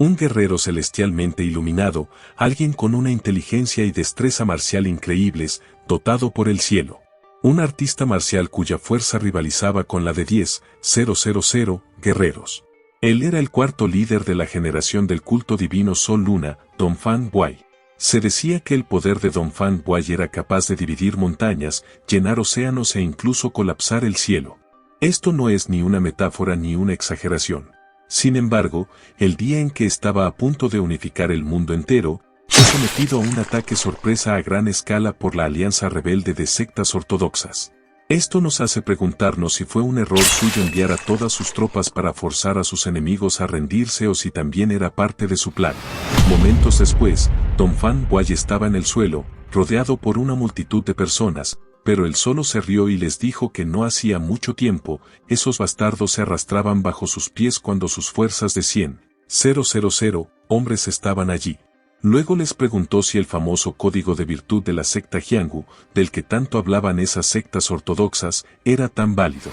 Un guerrero celestialmente iluminado, alguien con una inteligencia y destreza marcial increíbles, dotado por el cielo. Un artista marcial cuya fuerza rivalizaba con la de 10,000 guerreros. Él era el cuarto líder de la generación del culto divino Sol-Luna, Donphan Wai. Se decía que el poder de Donphan Wai era capaz de dividir montañas, llenar océanos e incluso colapsar el cielo. Esto no es ni una metáfora ni una exageración. Sin embargo, el día en que estaba a punto de unificar el mundo entero, fue sometido a un ataque sorpresa a gran escala por la alianza rebelde de sectas ortodoxas. Esto nos hace preguntarnos si fue un error suyo enviar a todas sus tropas para forzar a sus enemigos a rendirse o si también era parte de su plan. Momentos después, Donphan Wai estaba en el suelo, rodeado por una multitud de personas, pero él solo se rió y les dijo que no hacía mucho tiempo, esos bastardos se arrastraban bajo sus pies cuando sus fuerzas de 100,000 hombres estaban allí. Luego les preguntó si el famoso código de virtud de la secta Jianghu, del que tanto hablaban esas sectas ortodoxas, era tan válido.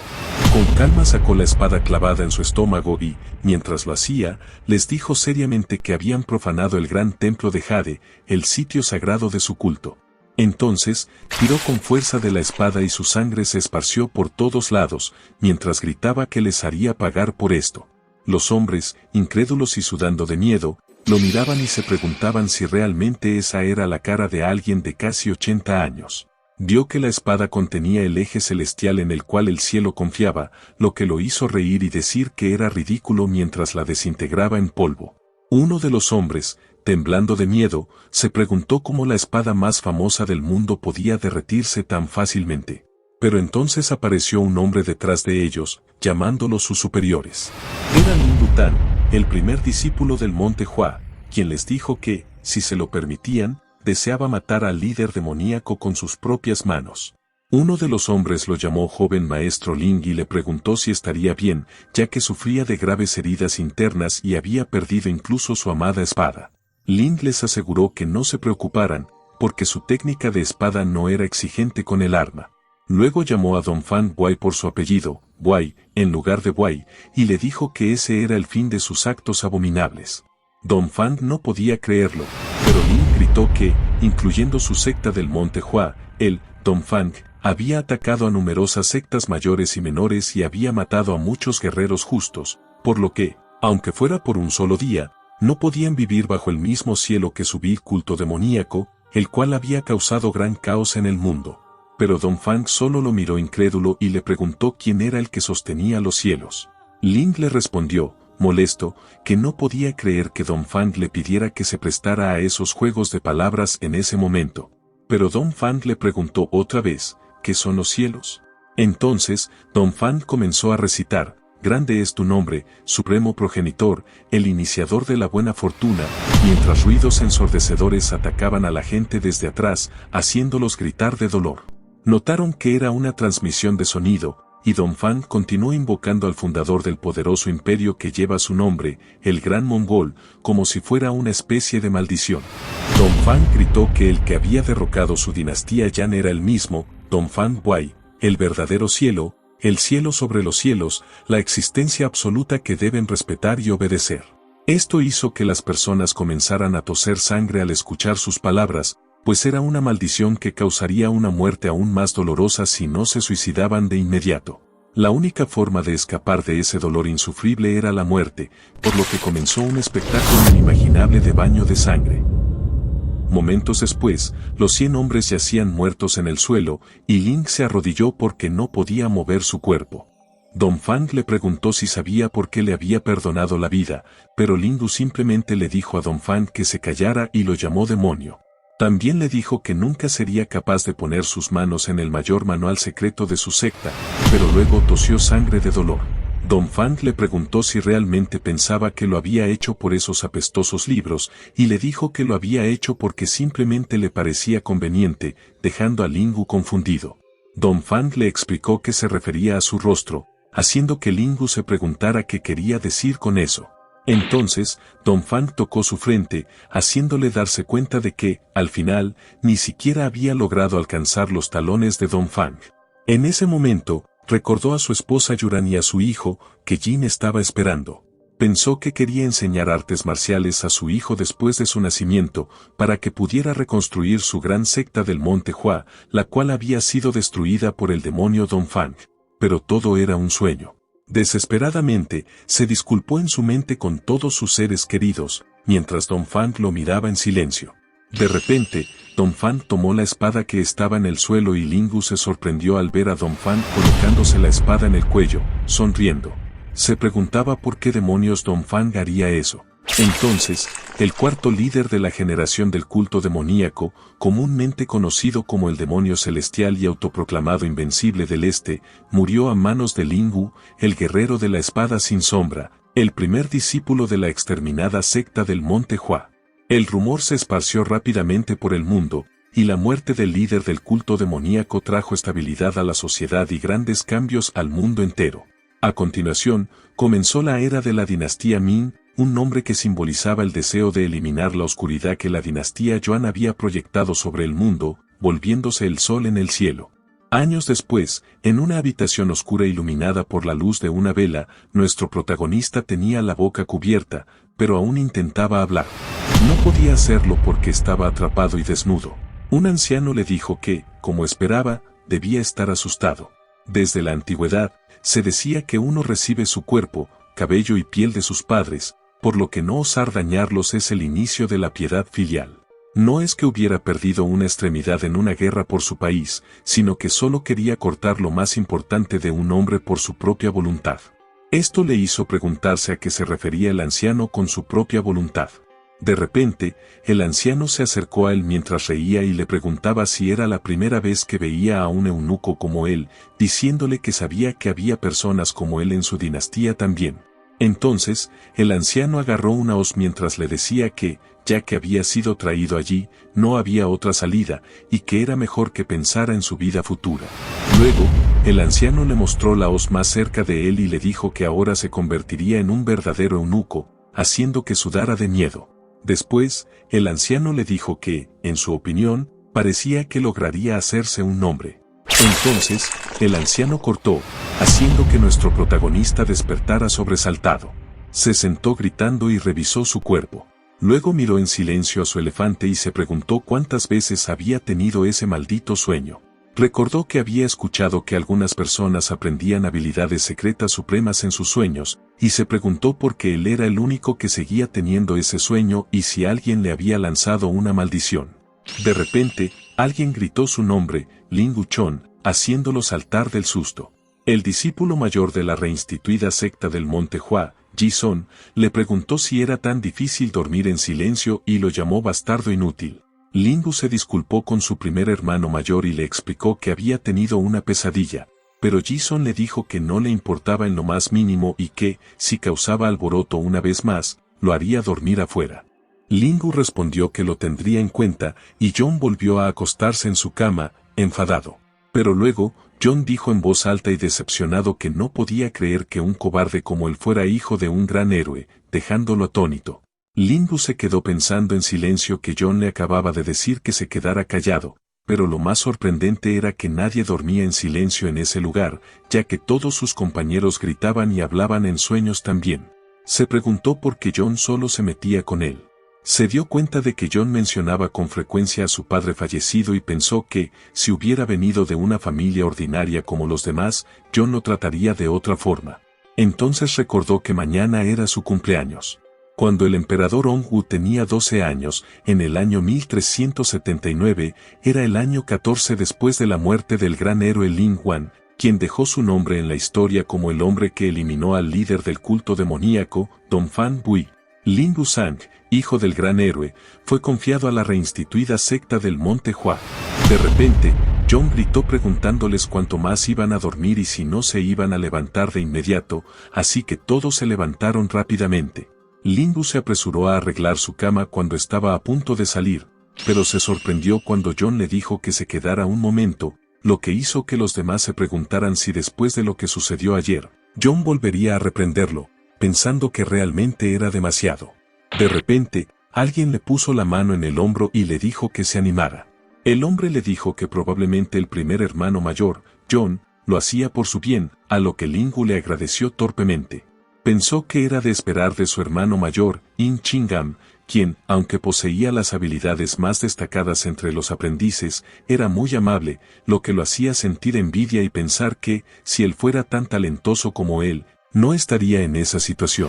Con calma sacó la espada clavada en su estómago y, mientras lo hacía, les dijo seriamente que habían profanado el gran templo de Jade, el sitio sagrado de su culto. Entonces, tiró con fuerza de la espada y su sangre se esparció por todos lados, mientras gritaba que les haría pagar por esto. Los hombres, incrédulos y sudando de miedo, lo miraban y se preguntaban si realmente esa era la cara de alguien de casi 80 años. Vio que la espada contenía el eje celestial en el cual el cielo confiaba, lo que lo hizo reír y decir que era ridículo mientras la desintegraba en polvo. Uno de los hombres, temblando de miedo, se preguntó cómo la espada más famosa del mundo podía derretirse tan fácilmente. Pero entonces apareció un hombre detrás de ellos, llamándolos sus superiores. Era Lin Lutan, el primer discípulo del monte Hua, quien les dijo que, si se lo permitían, deseaba matar al líder demoníaco con sus propias manos. Uno de los hombres lo llamó joven maestro Ling y le preguntó si estaría bien, ya que sufría de graves heridas internas y había perdido incluso su amada espada. Ling les aseguró que no se preocuparan, porque su técnica de espada no era exigente con el arma. Luego llamó a Donphan Wai por su apellido, Wai, en lugar de Wai, y le dijo que ese era el fin de sus actos abominables. Donphan no podía creerlo, pero Ling gritó que, incluyendo su secta del monte Hua, él, Donphan, había atacado a numerosas sectas mayores y menores y había matado a muchos guerreros justos, por lo que, aunque fuera por un solo día, no podían vivir bajo el mismo cielo que su vil culto demoníaco, el cual había causado gran caos en el mundo. Pero Donphan solo lo miró incrédulo y le preguntó quién era el que sostenía los cielos. Ling le respondió, molesto, que no podía creer que Donphan le pidiera que se prestara a esos juegos de palabras en ese momento. Pero Donphan le preguntó otra vez, ¿qué son los cielos? Entonces, Donphan comenzó a recitar, grande es tu nombre, supremo progenitor, el iniciador de la buena fortuna, mientras ruidos ensordecedores atacaban a la gente desde atrás, haciéndolos gritar de dolor. Notaron que era una transmisión de sonido, y Donphan continuó invocando al fundador del poderoso imperio que lleva su nombre, el Gran Mongol, como si fuera una especie de maldición. Donphan gritó que el que había derrocado su dinastía ya no era el mismo, Donphan Wai, el verdadero cielo, el cielo sobre los cielos, la existencia absoluta que deben respetar y obedecer. Esto hizo que las personas comenzaran a toser sangre al escuchar sus palabras, pues era una maldición que causaría una muerte aún más dolorosa si no se suicidaban de inmediato. La única forma de escapar de ese dolor insufrible era la muerte, por lo que comenzó un espectáculo inimaginable de baño de sangre. Momentos después, los 100 hombres yacían muertos en el suelo, y Ling se arrodilló porque no podía mover su cuerpo. Donphan le preguntó si sabía por qué le había perdonado la vida, pero Lingu simplemente le dijo a Donphan que se callara y lo llamó demonio. También le dijo que nunca sería capaz de poner sus manos en el mayor manual secreto de su secta, pero luego tosió sangre de dolor. Donphan le preguntó si realmente pensaba que lo había hecho por esos apestosos libros, y le dijo que lo había hecho porque simplemente le parecía conveniente, dejando a Lingu confundido. Donphan le explicó que se refería a su rostro, haciendo que Lingu se preguntara qué quería decir con eso. Entonces, Donphan tocó su frente, haciéndole darse cuenta de que, al final, ni siquiera había logrado alcanzar los talones de Donphan. En ese momento, recordó a su esposa Yuran y a su hijo, que Jin estaba esperando. Pensó que quería enseñar artes marciales a su hijo después de su nacimiento, para que pudiera reconstruir su gran secta del Monte Hua, la cual había sido destruida por el demonio Dongfang. Pero todo era un sueño. Desesperadamente, se disculpó en su mente con todos sus seres queridos, mientras Dongfang lo miraba en silencio. De repente, Dongfang tomó la espada que estaba en el suelo y Lingu se sorprendió al ver a Dongfang colocándose la espada en el cuello, sonriendo. Se preguntaba por qué demonios Dongfang haría eso. Entonces, el cuarto líder de la generación del culto demoníaco, comúnmente conocido como el demonio celestial y autoproclamado invencible del este, murió a manos de Lingu, el guerrero de la espada sin sombra, el primer discípulo de la exterminada secta del Monte Hua. El rumor se esparció rápidamente por el mundo, y la muerte del líder del culto demoníaco trajo estabilidad a la sociedad y grandes cambios al mundo entero. A continuación, comenzó la era de la dinastía Ming, un nombre que simbolizaba el deseo de eliminar la oscuridad que la dinastía Yuan había proyectado sobre el mundo, volviéndose el sol en el cielo. Años después, en una habitación oscura iluminada por la luz de una vela, nuestro protagonista tenía la boca cubierta, pero aún intentaba hablar. No podía hacerlo porque estaba atrapado y desnudo. Un anciano le dijo que, como esperaba, debía estar asustado. Desde la antigüedad, se decía que uno recibe su cuerpo, cabello y piel de sus padres, por lo que no osar dañarlos es el inicio de la piedad filial. No es que hubiera perdido una extremidad en una guerra por su país, sino que solo quería cortar lo más importante de un hombre por su propia voluntad. Esto le hizo preguntarse a qué se refería el anciano con su propia voluntad. De repente, el anciano se acercó a él mientras reía y le preguntaba si era la primera vez que veía a un eunuco como él, diciéndole que sabía que había personas como él en su dinastía también. Entonces, el anciano agarró una hoz mientras le decía que, ya que había sido traído allí, no había otra salida, y que era mejor que pensara en su vida futura. Luego, el anciano le mostró la hoz más cerca de él y le dijo que ahora se convertiría en un verdadero eunuco, haciendo que sudara de miedo. Después, el anciano le dijo que, en su opinión, parecía que lograría hacerse un nombre. Entonces, el anciano cortó, haciendo que nuestro protagonista despertara sobresaltado. Se sentó gritando y revisó su cuerpo. Luego miró en silencio a su elefante y se preguntó cuántas veces había tenido ese maldito sueño. Recordó que había escuchado que algunas personas aprendían habilidades secretas supremas en sus sueños, y se preguntó por qué él era el único que seguía teniendo ese sueño y si alguien le había lanzado una maldición. De repente, alguien gritó su nombre, Lingu Chon, haciéndolo saltar del susto. El discípulo mayor de la reinstituida secta del Monte Hua, Ji-son, le preguntó si era tan difícil dormir en silencio y lo llamó bastardo inútil. Lingu se disculpó con su primer hermano mayor y le explicó que había tenido una pesadilla, pero Ji-son le dijo que no le importaba en lo más mínimo y que, si causaba alboroto una vez más, lo haría dormir afuera. Lingu respondió que lo tendría en cuenta y John volvió a acostarse en su cama, enfadado. Pero luego, John dijo en voz alta y decepcionado que no podía creer que un cobarde como él fuera hijo de un gran héroe, dejándolo atónito. Lingu se quedó pensando en silencio que John le acababa de decir que se quedara callado, pero lo más sorprendente era que nadie dormía en silencio en ese lugar, ya que todos sus compañeros gritaban y hablaban en sueños también. Se preguntó por qué John solo se metía con él. Se dio cuenta de que John mencionaba con frecuencia a su padre fallecido y pensó que, si hubiera venido de una familia ordinaria como los demás, John lo trataría de otra forma. Entonces recordó que mañana era su cumpleaños. Cuando el emperador Hongwu tenía 12 años, en el año 1379, era el año 14 después de la muerte del gran héroe Lin Huan, quien dejó su nombre en la historia como el hombre que eliminó al líder del culto demoníaco, Dongfang Bui. Lin Wusang, hijo del gran héroe, fue confiado a la reinstituida secta del Monte Hua. De repente, John gritó preguntándoles cuánto más iban a dormir y si no se iban a levantar de inmediato, así que todos se levantaron rápidamente. Lingu se apresuró a arreglar su cama cuando estaba a punto de salir, pero se sorprendió cuando John le dijo que se quedara un momento, lo que hizo que los demás se preguntaran si después de lo que sucedió ayer, John volvería a reprenderlo, pensando que realmente era demasiado. De repente, alguien le puso la mano en el hombro y le dijo que se animara. El hombre le dijo que probablemente el primer hermano mayor, John, lo hacía por su bien, a lo que Lingu le agradeció torpemente. Pensó que era de esperar de su hermano mayor, In Chingam, quien, aunque poseía las habilidades más destacadas entre los aprendices, era muy amable, lo que lo hacía sentir envidia y pensar que, si él fuera tan talentoso como él, no estaría en esa situación.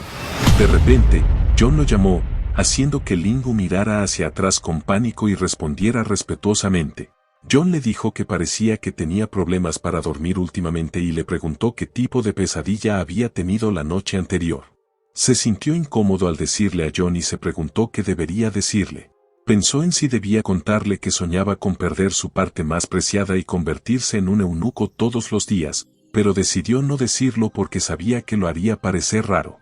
De repente, John lo llamó, haciendo que Lingu mirara hacia atrás con pánico y respondiera respetuosamente. John le dijo que parecía que tenía problemas para dormir últimamente y le preguntó qué tipo de pesadilla había tenido la noche anterior. Se sintió incómodo al decirle a John y se preguntó qué debería decirle. Pensó en si debía contarle que soñaba con perder su parte más preciada y convertirse en un eunuco todos los días, pero decidió no decirlo porque sabía que lo haría parecer raro.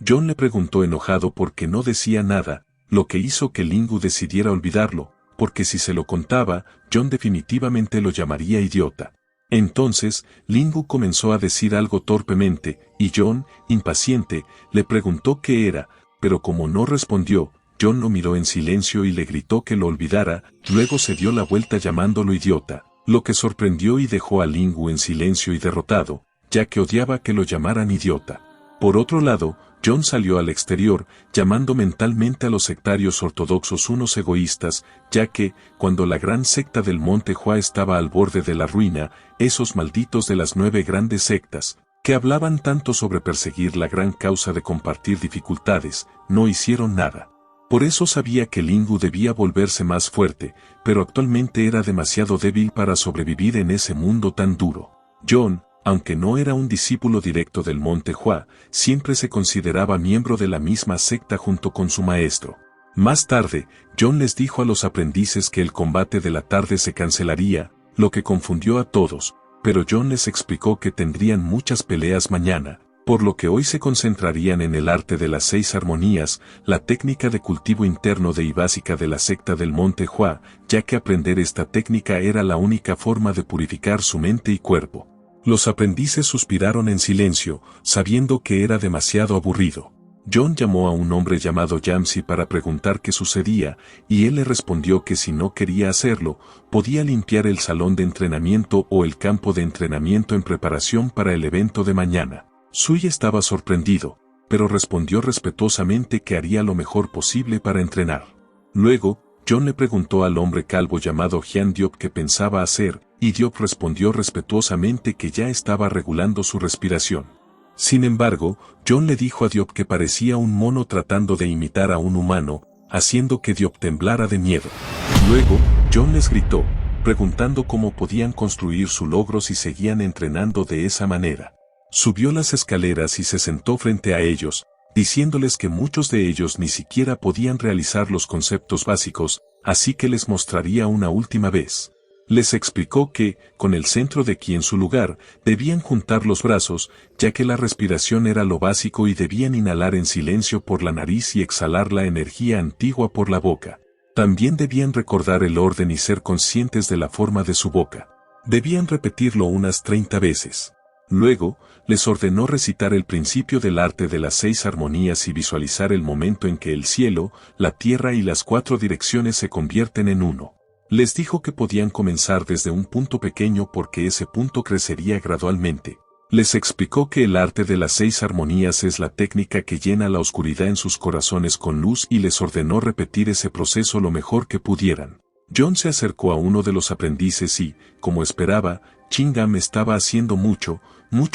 John le preguntó enojado por qué no decía nada, lo que hizo que Lingu decidiera olvidarlo, porque si se lo contaba, John definitivamente lo llamaría idiota. Entonces, Lingu comenzó a decir algo torpemente, y John, impaciente, le preguntó qué era, pero como no respondió, John lo miró en silencio y le gritó que lo olvidara, luego se dio la vuelta llamándolo idiota, lo que sorprendió y dejó a Lingu en silencio y derrotado, ya que odiaba que lo llamaran idiota. Por otro lado, John salió al exterior, llamando mentalmente a los sectarios ortodoxos unos egoístas, ya que, cuando la gran secta del Monte Hua estaba al borde de la ruina, esos malditos de las 9 grandes sectas, que hablaban tanto sobre perseguir la gran causa de compartir dificultades, no hicieron nada. Por eso sabía que Lingu debía volverse más fuerte, pero actualmente era demasiado débil para sobrevivir en ese mundo tan duro. John, aunque no era un discípulo directo del Monte Hua, siempre se consideraba miembro de la misma secta junto con su maestro. Más tarde, John les dijo a los aprendices que el combate de la tarde se cancelaría, lo que confundió a todos, pero John les explicó que tendrían muchas peleas mañana, por lo que hoy se concentrarían en el arte de las 6 armonías, la técnica de cultivo interno y básica de la secta del Monte Hua, ya que aprender esta técnica era la única forma de purificar su mente y cuerpo. Los aprendices suspiraron en silencio, sabiendo que era demasiado aburrido. John llamó a un hombre llamado Yamsi para preguntar qué sucedía, y él le respondió que si no quería hacerlo, podía limpiar el salón de entrenamiento o el campo de entrenamiento en preparación para el evento de mañana. Sui estaba sorprendido, pero respondió respetuosamente que haría lo mejor posible para entrenar. Luego, John le preguntó al hombre calvo llamado Hyun Diop qué pensaba hacer, y Diop respondió respetuosamente que ya estaba regulando su respiración. Sin embargo, John le dijo a Diop que parecía un mono tratando de imitar a un humano, haciendo que Diop temblara de miedo. Luego, John les gritó, preguntando cómo podían construir su logro si seguían entrenando de esa manera. Subió las escaleras y se sentó frente a ellos, diciéndoles que muchos de ellos ni siquiera podían realizar los conceptos básicos, así que les mostraría una última vez. Les explicó que, con el centro de ki en su lugar, debían juntar los brazos, ya que la respiración era lo básico y debían inhalar en silencio por la nariz y exhalar la energía antigua por la boca. También debían recordar el orden y ser conscientes de la forma de su boca. Debían repetirlo unas 30 veces. Luego, les ordenó recitar el principio del arte de las 6 armonías y visualizar el momento en que el cielo, la tierra y las 4 direcciones se convierten en uno. Les dijo que podían comenzar desde un punto pequeño porque ese punto crecería gradualmente. Les explicó que el arte de las 6 armonías es la técnica que llena la oscuridad en sus corazones con luz y les ordenó repetir ese proceso lo mejor que pudieran. John se acercó a uno de los aprendices y, como esperaba, Chingam estaba haciendo mucho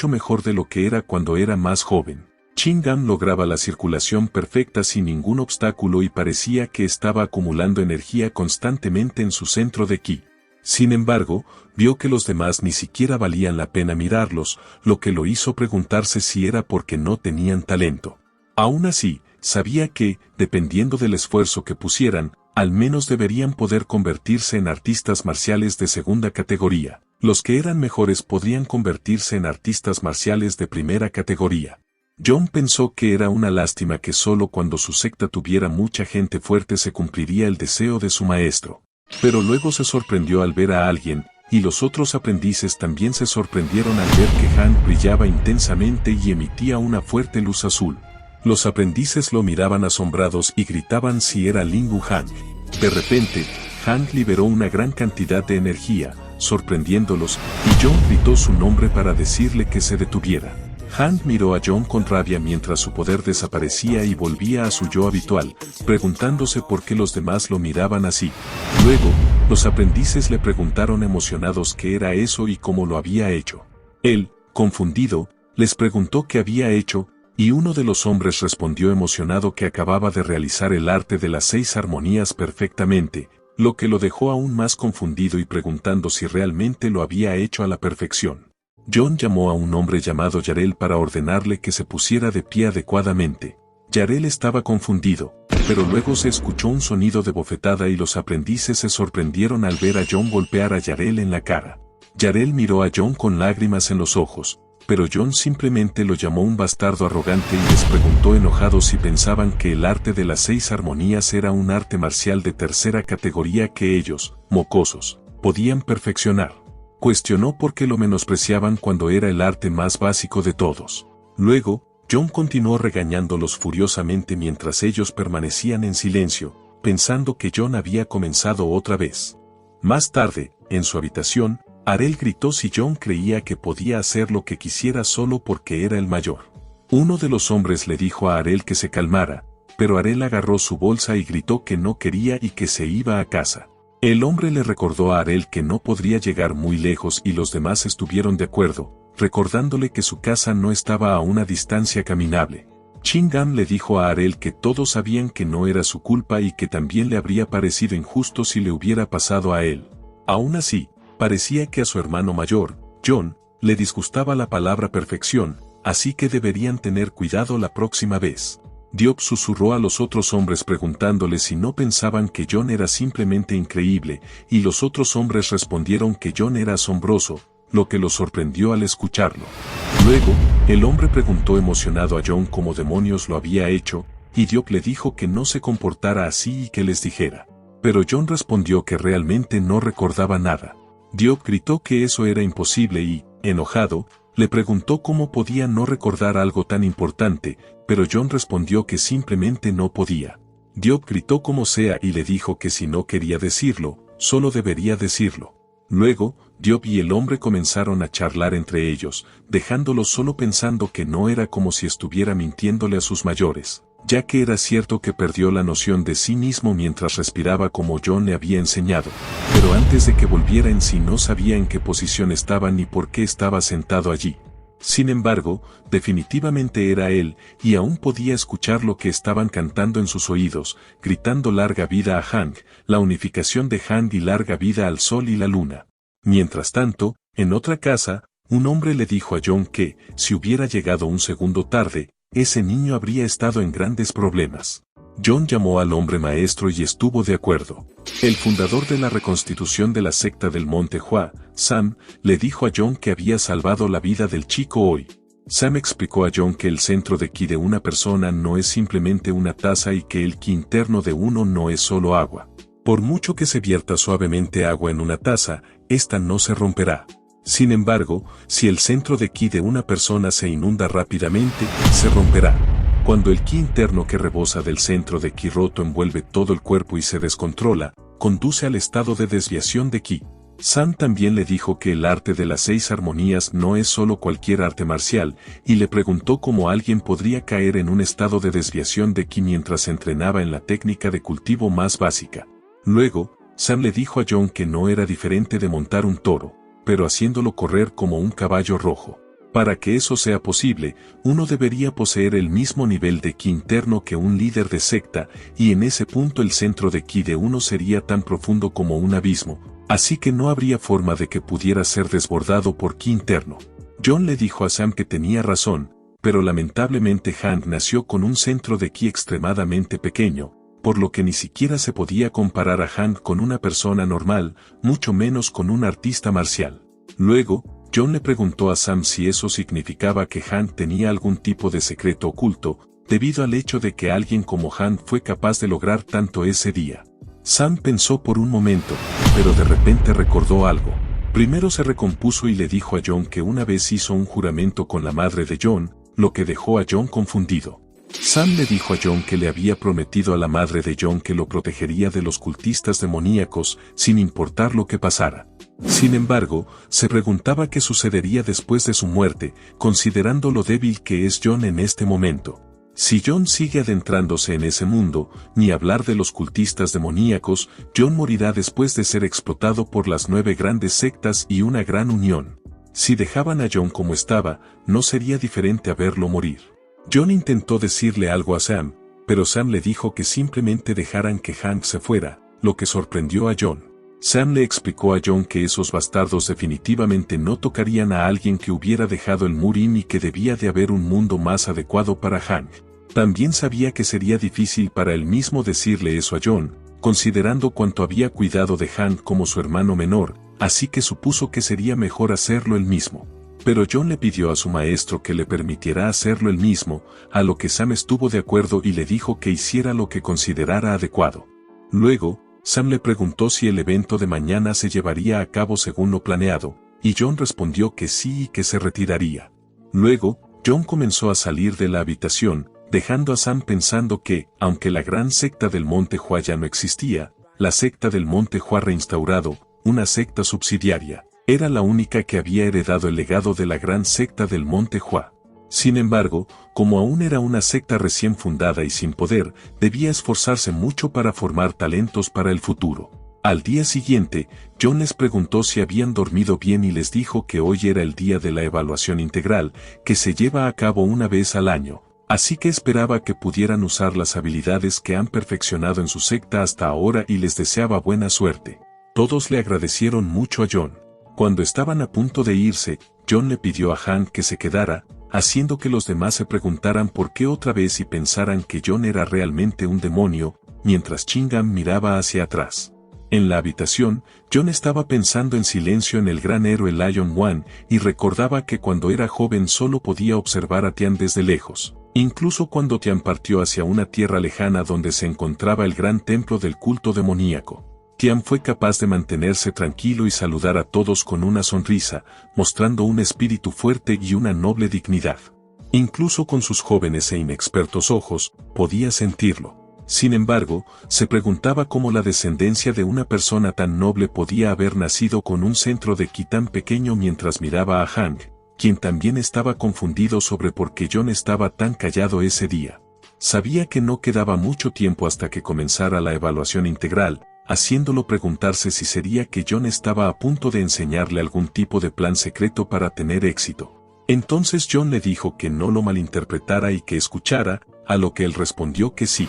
mejor de lo que era cuando era más joven. Chingam lograba la circulación perfecta sin ningún obstáculo y parecía que estaba acumulando energía constantemente en su centro de ki. Sin embargo, vio que los demás ni siquiera valían la pena mirarlos, lo que lo hizo preguntarse si era porque no tenían talento. Aún así, sabía que, dependiendo del esfuerzo que pusieran, al menos deberían poder convertirse en artistas marciales de segunda categoría. Los que eran mejores podrían convertirse en artistas marciales de primera categoría. John pensó que era una lástima que solo cuando su secta tuviera mucha gente fuerte se cumpliría el deseo de su maestro. Pero luego se sorprendió al ver a alguien, y los otros aprendices también se sorprendieron al ver que Han brillaba intensamente y emitía una fuerte luz azul. Los aprendices lo miraban asombrados y gritaban si era Lingu Han. De repente, Han liberó una gran cantidad de energía, sorprendiéndolos, y John gritó su nombre para decirle que se detuviera. Hank miró a John con rabia mientras su poder desaparecía y volvía a su yo habitual, preguntándose por qué los demás lo miraban así. Luego, los aprendices le preguntaron emocionados qué era eso y cómo lo había hecho. Él, confundido, les preguntó qué había hecho, y uno de los hombres respondió emocionado que acababa de realizar el arte de las 6 armonías perfectamente, lo que lo dejó aún más confundido y preguntando si realmente lo había hecho a la perfección. John llamó a un hombre llamado Yarel para ordenarle que se pusiera de pie adecuadamente. Yarel estaba confundido, pero luego se escuchó un sonido de bofetada y los aprendices se sorprendieron al ver a John golpear a Yarel en la cara. Yarel miró a John con lágrimas en los ojos, pero John simplemente lo llamó un bastardo arrogante y les preguntó enojado si pensaban que el arte de las 6 armonías era un arte marcial de tercera categoría que ellos, mocosos, podían perfeccionar. Cuestionó por qué lo menospreciaban cuando era el arte más básico de todos. Luego, John continuó regañándolos furiosamente mientras ellos permanecían en silencio, pensando que John había comenzado otra vez. Más tarde, en su habitación, Arel gritó si John creía que podía hacer lo que quisiera solo porque era el mayor. Uno de los hombres le dijo a Arel que se calmara, pero Arel agarró su bolsa y gritó que no quería y que se iba a casa. El hombre le recordó a Arel que no podría llegar muy lejos y los demás estuvieron de acuerdo, recordándole que su casa no estaba a una distancia caminable. Chingam le dijo a Arel que todos sabían que no era su culpa y que también le habría parecido injusto si le hubiera pasado a él. Aún así, parecía que a su hermano mayor, John, le disgustaba la palabra perfección, así que deberían tener cuidado la próxima vez. Diop susurró a los otros hombres preguntándoles si no pensaban que John era simplemente increíble, y los otros hombres respondieron que John era asombroso, lo que los sorprendió al escucharlo. Luego, el hombre preguntó emocionado a John cómo demonios lo había hecho, y Diop le dijo que no se comportara así y que les dijera. Pero John respondió que realmente no recordaba nada. Diop gritó que eso era imposible y, enojado, le preguntó cómo podía no recordar algo tan importante, pero John respondió que simplemente no podía. Diop gritó como sea y le dijo que si no quería decirlo, solo debería decirlo. Luego, Diop y el hombre comenzaron a charlar entre ellos, dejándolo solo pensando que no era como si estuviera mintiéndole a sus mayores, ya que era cierto que perdió la noción de sí mismo mientras respiraba como John le había enseñado, pero antes de que volviera en sí no sabía en qué posición estaba ni por qué estaba sentado allí. Sin embargo, definitivamente era él, y aún podía escuchar lo que estaban cantando en sus oídos, gritando larga vida a Hank, la unificación de Hank y larga vida al sol y la luna. Mientras tanto, en otra casa, un hombre le dijo a John que, si hubiera llegado un segundo tarde, ese niño habría estado en grandes problemas. John llamó al hombre maestro y estuvo de acuerdo. El fundador de la reconstitución de la secta del Monte Hua, Sam, le dijo a John que había salvado la vida del chico hoy. Sam explicó a John que el centro de ki de una persona no es simplemente una taza y que el ki interno de uno no es solo agua. Por mucho que se vierta suavemente agua en una taza, esta no se romperá. Sin embargo, si el centro de ki de una persona se inunda rápidamente, se romperá. Cuando el ki interno que rebosa del centro de ki roto envuelve todo el cuerpo y se descontrola, conduce al estado de desviación de ki. Sam también le dijo que el arte de las 6 armonías no es solo cualquier arte marcial, y le preguntó cómo alguien podría caer en un estado de desviación de ki mientras entrenaba en la técnica de cultivo más básica. Luego, Sam le dijo a John que no era diferente de montar un toro, pero haciéndolo correr como un caballo rojo. Para que eso sea posible, uno debería poseer el mismo nivel de ki interno que un líder de secta, y en ese punto el centro de ki de uno sería tan profundo como un abismo, así que no habría forma de que pudiera ser desbordado por ki interno. John le dijo a Sam que tenía razón, pero lamentablemente Hank nació con un centro de ki extremadamente pequeño, por lo que ni siquiera se podía comparar a Hank con una persona normal, mucho menos con un artista marcial. Luego, John le preguntó a Sam si eso significaba que Hank tenía algún tipo de secreto oculto, debido al hecho de que alguien como Hank fue capaz de lograr tanto ese día. Sam pensó por un momento, pero de repente recordó algo. Primero se recompuso y le dijo a John que una vez hizo un juramento con la madre de John, lo que dejó a John confundido. Sam le dijo a John que le había prometido a la madre de John que lo protegería de los cultistas demoníacos, sin importar lo que pasara. Sin embargo, se preguntaba qué sucedería después de su muerte, considerando lo débil que es John en este momento. Si John sigue adentrándose en ese mundo, ni hablar de los cultistas demoníacos, John morirá después de ser explotado por las 9 grandes sectas y una gran unión. Si dejaban a John como estaba, no sería diferente a verlo morir. John intentó decirle algo a Sam, pero Sam le dijo que simplemente dejaran que Hank se fuera, lo que sorprendió a John. Sam le explicó a John que esos bastardos definitivamente no tocarían a alguien que hubiera dejado el Murim y que debía de haber un mundo más adecuado para Hank. También sabía que sería difícil para él mismo decirle eso a John, considerando cuánto había cuidado de Hank como su hermano menor, así que supuso que sería mejor hacerlo él mismo. Pero John le pidió a su maestro que le permitiera hacerlo él mismo, a lo que Sam estuvo de acuerdo y le dijo que hiciera lo que considerara adecuado. Luego, Sam le preguntó si el evento de mañana se llevaría a cabo según lo planeado, y John respondió que sí y que se retiraría. Luego, John comenzó a salir de la habitación, dejando a Sam pensando que, aunque la gran secta del Monte Hua ya no existía, la secta del Monte Hua reinstaurado, una secta subsidiaria, era la única que había heredado el legado de la gran secta del Monte Hua. Sin embargo, como aún era una secta recién fundada y sin poder, debía esforzarse mucho para formar talentos para el futuro. Al día siguiente, John les preguntó si habían dormido bien y les dijo que hoy era el día de la evaluación integral, que se lleva a cabo una vez al año, así que esperaba que pudieran usar las habilidades que han perfeccionado en su secta hasta ahora y les deseaba buena suerte. Todos le agradecieron mucho a John. Cuando estaban a punto de irse, John le pidió a Hank que se quedara, haciendo que los demás se preguntaran por qué otra vez y pensaran que John era realmente un demonio, mientras Chingam miraba hacia atrás. En la habitación, John estaba pensando en silencio en el gran héroe Lion One y recordaba que cuando era joven solo podía observar a Tian desde lejos, incluso cuando Tian partió hacia una tierra lejana donde se encontraba el gran templo del culto demoníaco. Tian fue capaz de mantenerse tranquilo y saludar a todos con una sonrisa, mostrando un espíritu fuerte y una noble dignidad. Incluso con sus jóvenes e inexpertos ojos, podía sentirlo. Sin embargo, se preguntaba cómo la descendencia de una persona tan noble podía haber nacido con un centro de ki tan pequeño mientras miraba a Hank, quien también estaba confundido sobre por qué John estaba tan callado ese día. Sabía que no quedaba mucho tiempo hasta que comenzara la evaluación integral, haciéndolo preguntarse si sería que John estaba a punto de enseñarle algún tipo de plan secreto para tener éxito. Entonces John le dijo que no lo malinterpretara y que escuchara, a lo que él respondió que sí.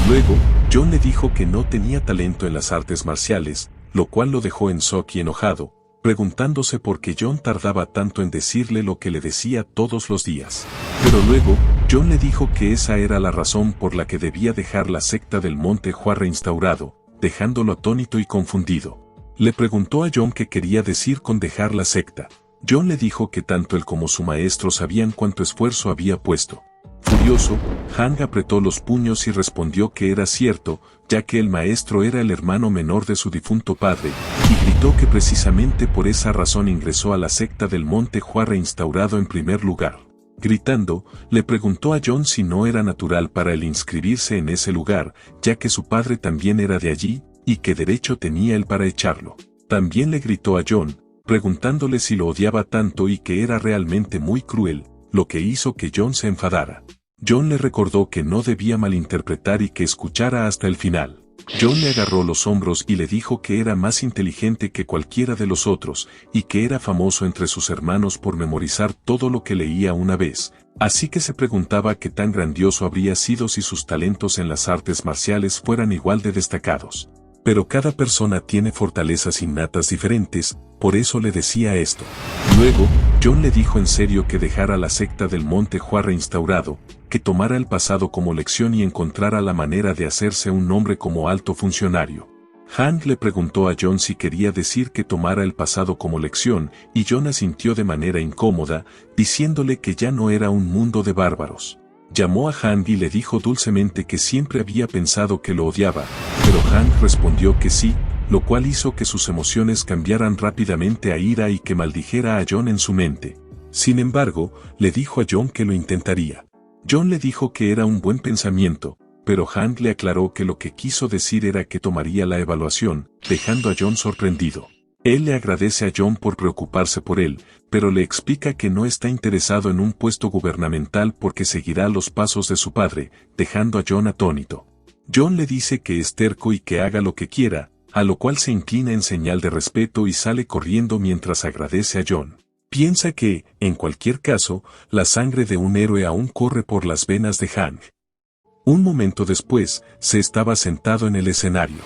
Luego, John le dijo que no tenía talento en las artes marciales, lo cual lo dejó en shock y enojado, preguntándose por qué John tardaba tanto en decirle lo que le decía todos los días. Pero luego, John le dijo que esa era la razón por la que debía dejar la secta del Monte Hua reinstaurado, dejándolo atónito y confundido. Le preguntó a John qué quería decir con dejar la secta. John le dijo que tanto él como su maestro sabían cuánto esfuerzo había puesto. Furioso, Hank apretó los puños y respondió que era cierto, ya que el maestro era el hermano menor de su difunto padre, y gritó que precisamente por esa razón ingresó a la secta del Monte Hua reinstaurado en primer lugar. Gritando, le preguntó a John si no era natural para él inscribirse en ese lugar, ya que su padre también era de allí, y qué derecho tenía él para echarlo. También le gritó a John, preguntándole si lo odiaba tanto y que era realmente muy cruel, lo que hizo que John se enfadara. John le recordó que no debía malinterpretar y que escuchara hasta el final. John le agarró los hombros y le dijo que era más inteligente que cualquiera de los otros, y que era famoso entre sus hermanos por memorizar todo lo que leía una vez, así que se preguntaba qué tan grandioso habría sido si sus talentos en las artes marciales fueran igual de destacados. Pero cada persona tiene fortalezas innatas diferentes, por eso le decía esto. Luego, John le dijo en serio que dejara la secta del Monte Hua reinstaurado, que tomara el pasado como lección y encontrara la manera de hacerse un nombre como alto funcionario. Hank le preguntó a John si quería decir que tomara el pasado como lección, y John asintió de manera incómoda, diciéndole que ya no era un mundo de bárbaros. Llamó a Hank y le dijo dulcemente que siempre había pensado que lo odiaba, pero Hank respondió que sí, lo cual hizo que sus emociones cambiaran rápidamente a ira y que maldijera a John en su mente. Sin embargo, le dijo a John que lo intentaría. John le dijo que era un buen pensamiento, pero Hank le aclaró que lo que quiso decir era que tomaría la evaluación, dejando a John sorprendido. Él le agradece a John por preocuparse por él, pero le explica que no está interesado en un puesto gubernamental porque seguirá los pasos de su padre, dejando a John atónito. John le dice que es terco y que haga lo que quiera, a lo cual se inclina en señal de respeto y sale corriendo mientras agradece a John. Piensa que, en cualquier caso, la sangre de un héroe aún corre por las venas de Hank. Un momento después, se estaba sentado en el escenario.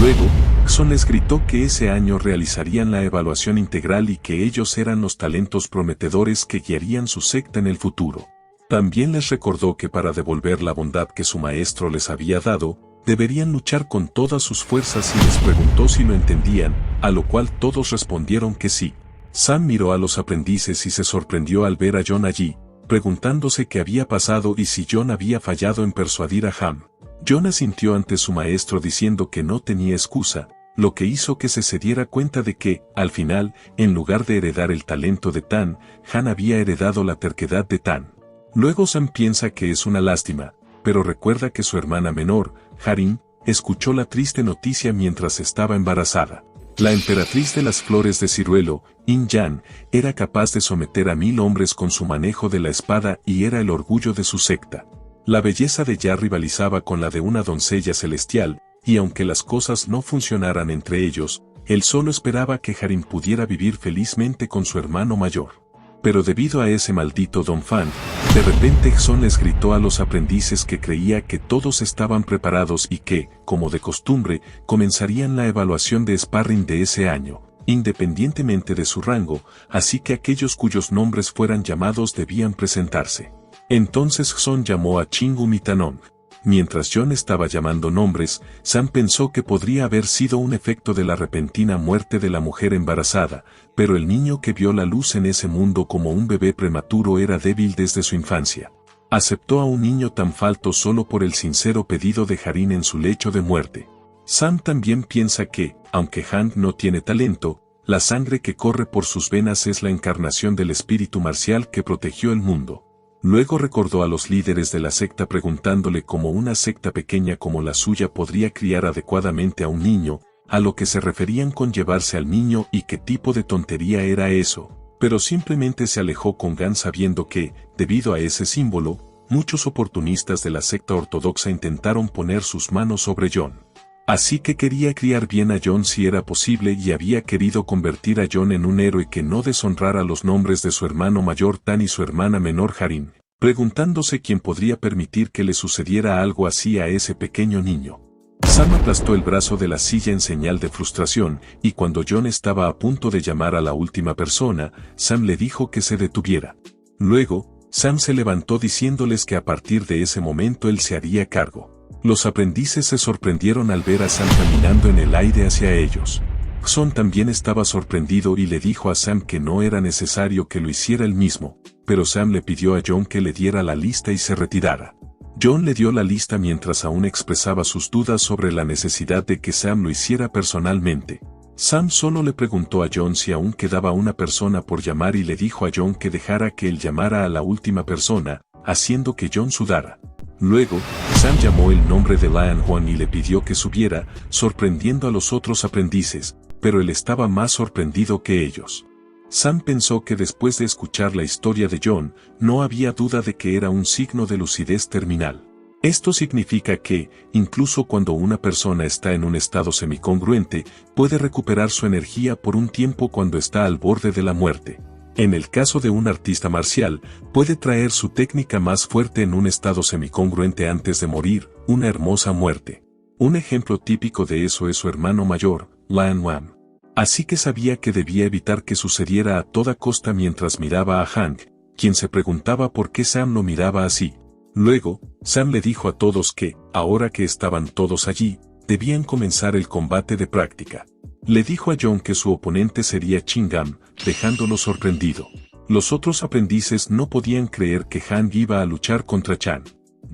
Luego, Son les gritó que ese año realizarían la evaluación integral y que ellos eran los talentos prometedores que guiarían su secta en el futuro. También les recordó que para devolver la bondad que su maestro les había dado, deberían luchar con todas sus fuerzas y les preguntó si lo entendían, a lo cual todos respondieron que sí. Sam miró a los aprendices y se sorprendió al ver a John allí, preguntándose qué había pasado y si John había fallado en persuadir a Ham. John asintió ante su maestro diciendo que no tenía excusa, lo que hizo que se diera cuenta de que, al final, en lugar de heredar el talento de Tan, Han había heredado la terquedad de Tan. Luego Sam piensa que es una lástima, pero recuerda que su hermana menor, Harin, escuchó la triste noticia mientras estaba embarazada. La emperatriz de las flores de ciruelo, In-Yan, era capaz de someter a 1000 hombres con su manejo de la espada y era el orgullo de su secta. La belleza de Ya rivalizaba con la de una doncella celestial, y aunque las cosas no funcionaran entre ellos, él solo esperaba que Harin pudiera vivir felizmente con su hermano mayor. Pero debido a ese maldito Don Fan, de repente Son les gritó a los aprendices que creía que todos estaban preparados y que, como de costumbre, comenzarían la evaluación de sparring de ese año, independientemente de su rango, así que aquellos cuyos nombres fueran llamados debían presentarse. Entonces Son llamó a Chingu Mitanong. Mientras John estaba llamando nombres, Sam pensó que podría haber sido un efecto de la repentina muerte de la mujer embarazada, pero el niño que vio la luz en ese mundo como un bebé prematuro era débil desde su infancia. Aceptó a un niño tan falto solo por el sincero pedido de Harin en su lecho de muerte. Sam también piensa que, aunque Hank no tiene talento, la sangre que corre por sus venas es la encarnación del espíritu marcial que protegió el mundo. Luego recordó a los líderes de la secta preguntándole cómo una secta pequeña como la suya podría criar adecuadamente a un niño, a lo que se referían con llevarse al niño y qué tipo de tontería era eso, pero simplemente se alejó con Gan sabiendo que, debido a ese símbolo, muchos oportunistas de la secta ortodoxa intentaron poner sus manos sobre John. Así que quería criar bien a John si era posible y había querido convertir a John en un héroe que no deshonrara los nombres de su hermano mayor Tan y su hermana menor Harin, preguntándose quién podría permitir que le sucediera algo así a ese pequeño niño. Sam aplastó el brazo de la silla en señal de frustración, y cuando John estaba a punto de llamar a la última persona, Sam le dijo que se detuviera. Luego, Sam se levantó diciéndoles que a partir de ese momento él se haría cargo. Los aprendices se sorprendieron al ver a Sam caminando en el aire hacia ellos. Son también estaba sorprendido y le dijo a Sam que no era necesario que lo hiciera él mismo, pero Sam le pidió a John que le diera la lista y se retirara. John le dio la lista mientras aún expresaba sus dudas sobre la necesidad de que Sam lo hiciera personalmente. Sam solo le preguntó a John si aún quedaba una persona por llamar y le dijo a John que dejara que él llamara a la última persona, haciendo que John sudara. Luego, Sam llamó el nombre de Lian Juan y le pidió que subiera, sorprendiendo a los otros aprendices, pero él estaba más sorprendido que ellos. Sam pensó que después de escuchar la historia de John, no había duda de que era un signo de lucidez terminal. Esto significa que, incluso cuando una persona está en un estado semicongruente, puede recuperar su energía por un tiempo cuando está al borde de la muerte. En el caso de un artista marcial, puede traer su técnica más fuerte en un estado semicongruente antes de morir, una hermosa muerte. Un ejemplo típico de eso es su hermano mayor, Lian Wan. Así que sabía que debía evitar que sucediera a toda costa mientras miraba a Hank, quien se preguntaba por qué Sam lo miraba así. Luego, Sam le dijo a todos que, ahora que estaban todos allí, debían comenzar el combate de práctica. Le dijo a John que su oponente sería Chingam, dejándolo sorprendido. Los otros aprendices no podían creer que Han iba a luchar contra Chan.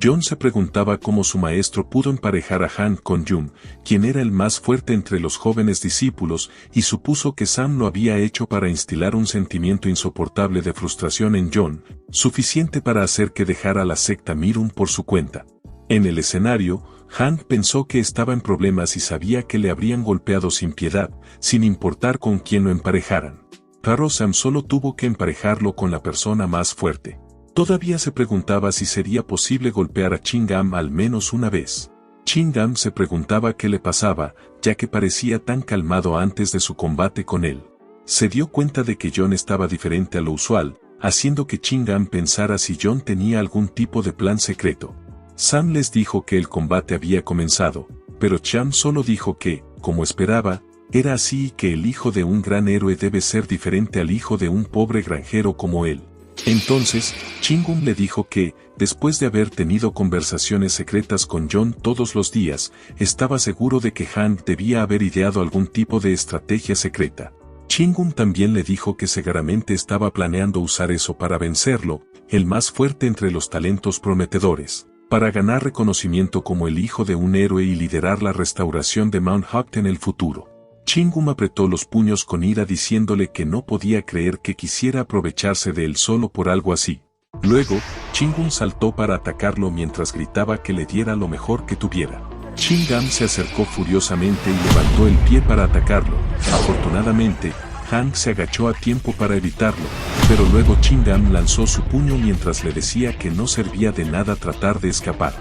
John se preguntaba cómo su maestro pudo emparejar a Han con Jung, quien era el más fuerte entre los jóvenes discípulos, y supuso que Sam lo había hecho para instilar un sentimiento insoportable de frustración en John, suficiente para hacer que dejara la secta Mirum por su cuenta. En el escenario, Han pensó que estaba en problemas y sabía que le habrían golpeado sin piedad, sin importar con quién lo emparejaran. Pero Sam solo tuvo que emparejarlo con la persona más fuerte. Todavía se preguntaba si sería posible golpear a Chingam al menos una vez. Chingam se preguntaba qué le pasaba, ya que parecía tan calmado antes de su combate con él. Se dio cuenta de que John estaba diferente a lo usual, haciendo que Chingam pensara si John tenía algún tipo de plan secreto. Sam les dijo que el combate había comenzado, pero Cham solo dijo que, como esperaba, era así y que el hijo de un gran héroe debe ser diferente al hijo de un pobre granjero como él. Entonces, Chingum le dijo que, después de haber tenido conversaciones secretas con John todos los días, estaba seguro de que Han debía haber ideado algún tipo de estrategia secreta. Chingum también le dijo que seguramente estaba planeando usar eso para vencerlo, el más fuerte entre los talentos prometedores, para ganar reconocimiento como el hijo de un héroe y liderar la restauración de Mount Hope en el futuro. Chingum apretó los puños con ira diciéndole que no podía creer que quisiera aprovecharse de él solo por algo así. Luego, Chingum saltó para atacarlo mientras gritaba que le diera lo mejor que tuviera. Chingam se acercó furiosamente y levantó el pie para atacarlo. Afortunadamente, Han se agachó a tiempo para evitarlo, pero luego Chingam lanzó su puño mientras le decía que no servía de nada tratar de escapar.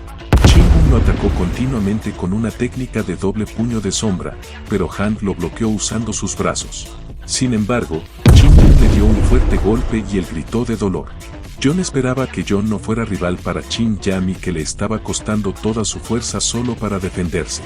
Chingum lo atacó continuamente con una técnica de doble puño de sombra, pero Han lo bloqueó usando sus brazos. Sin embargo, Chingum le dio un fuerte golpe y él gritó de dolor. John esperaba que John no fuera rival para Chin Yam y que le estaba costando toda su fuerza solo para defenderse.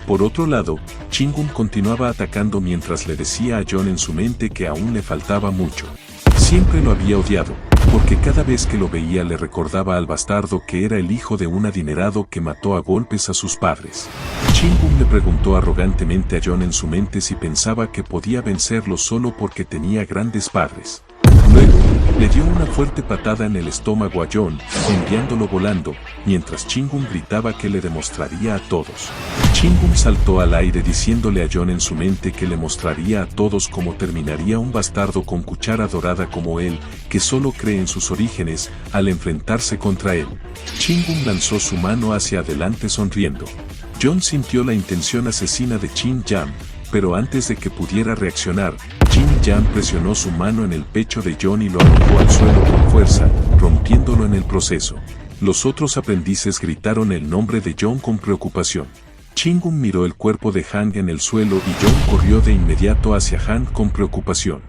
Por otro lado, Chingum continuaba atacando mientras le decía a John en su mente que aún le faltaba mucho. Siempre lo había odiado, porque cada vez que lo veía le recordaba al bastardo que era el hijo de un adinerado que mató a golpes a sus padres. Chingum le preguntó arrogantemente a John en su mente si pensaba que podía vencerlo solo porque tenía grandes padres. Luego, le dio una fuerte patada en el estómago a John, enviándolo volando, mientras Chingum gritaba que le demostraría a todos. Chingum saltó al aire diciéndole a John en su mente que le mostraría a todos cómo terminaría un bastardo con cuchara dorada como él, que solo cree en sus orígenes, al enfrentarse contra él. Chingum lanzó su mano hacia adelante sonriendo. John sintió la intención asesina de Chin Yam, pero antes de que pudiera reaccionar, Chin Yam presionó su mano en el pecho de John y lo arrojó al suelo con fuerza, rompiéndolo en el proceso. Los otros aprendices gritaron el nombre de John con preocupación. Chingum miró el cuerpo de Han en el suelo y John corrió de inmediato hacia Han con preocupación.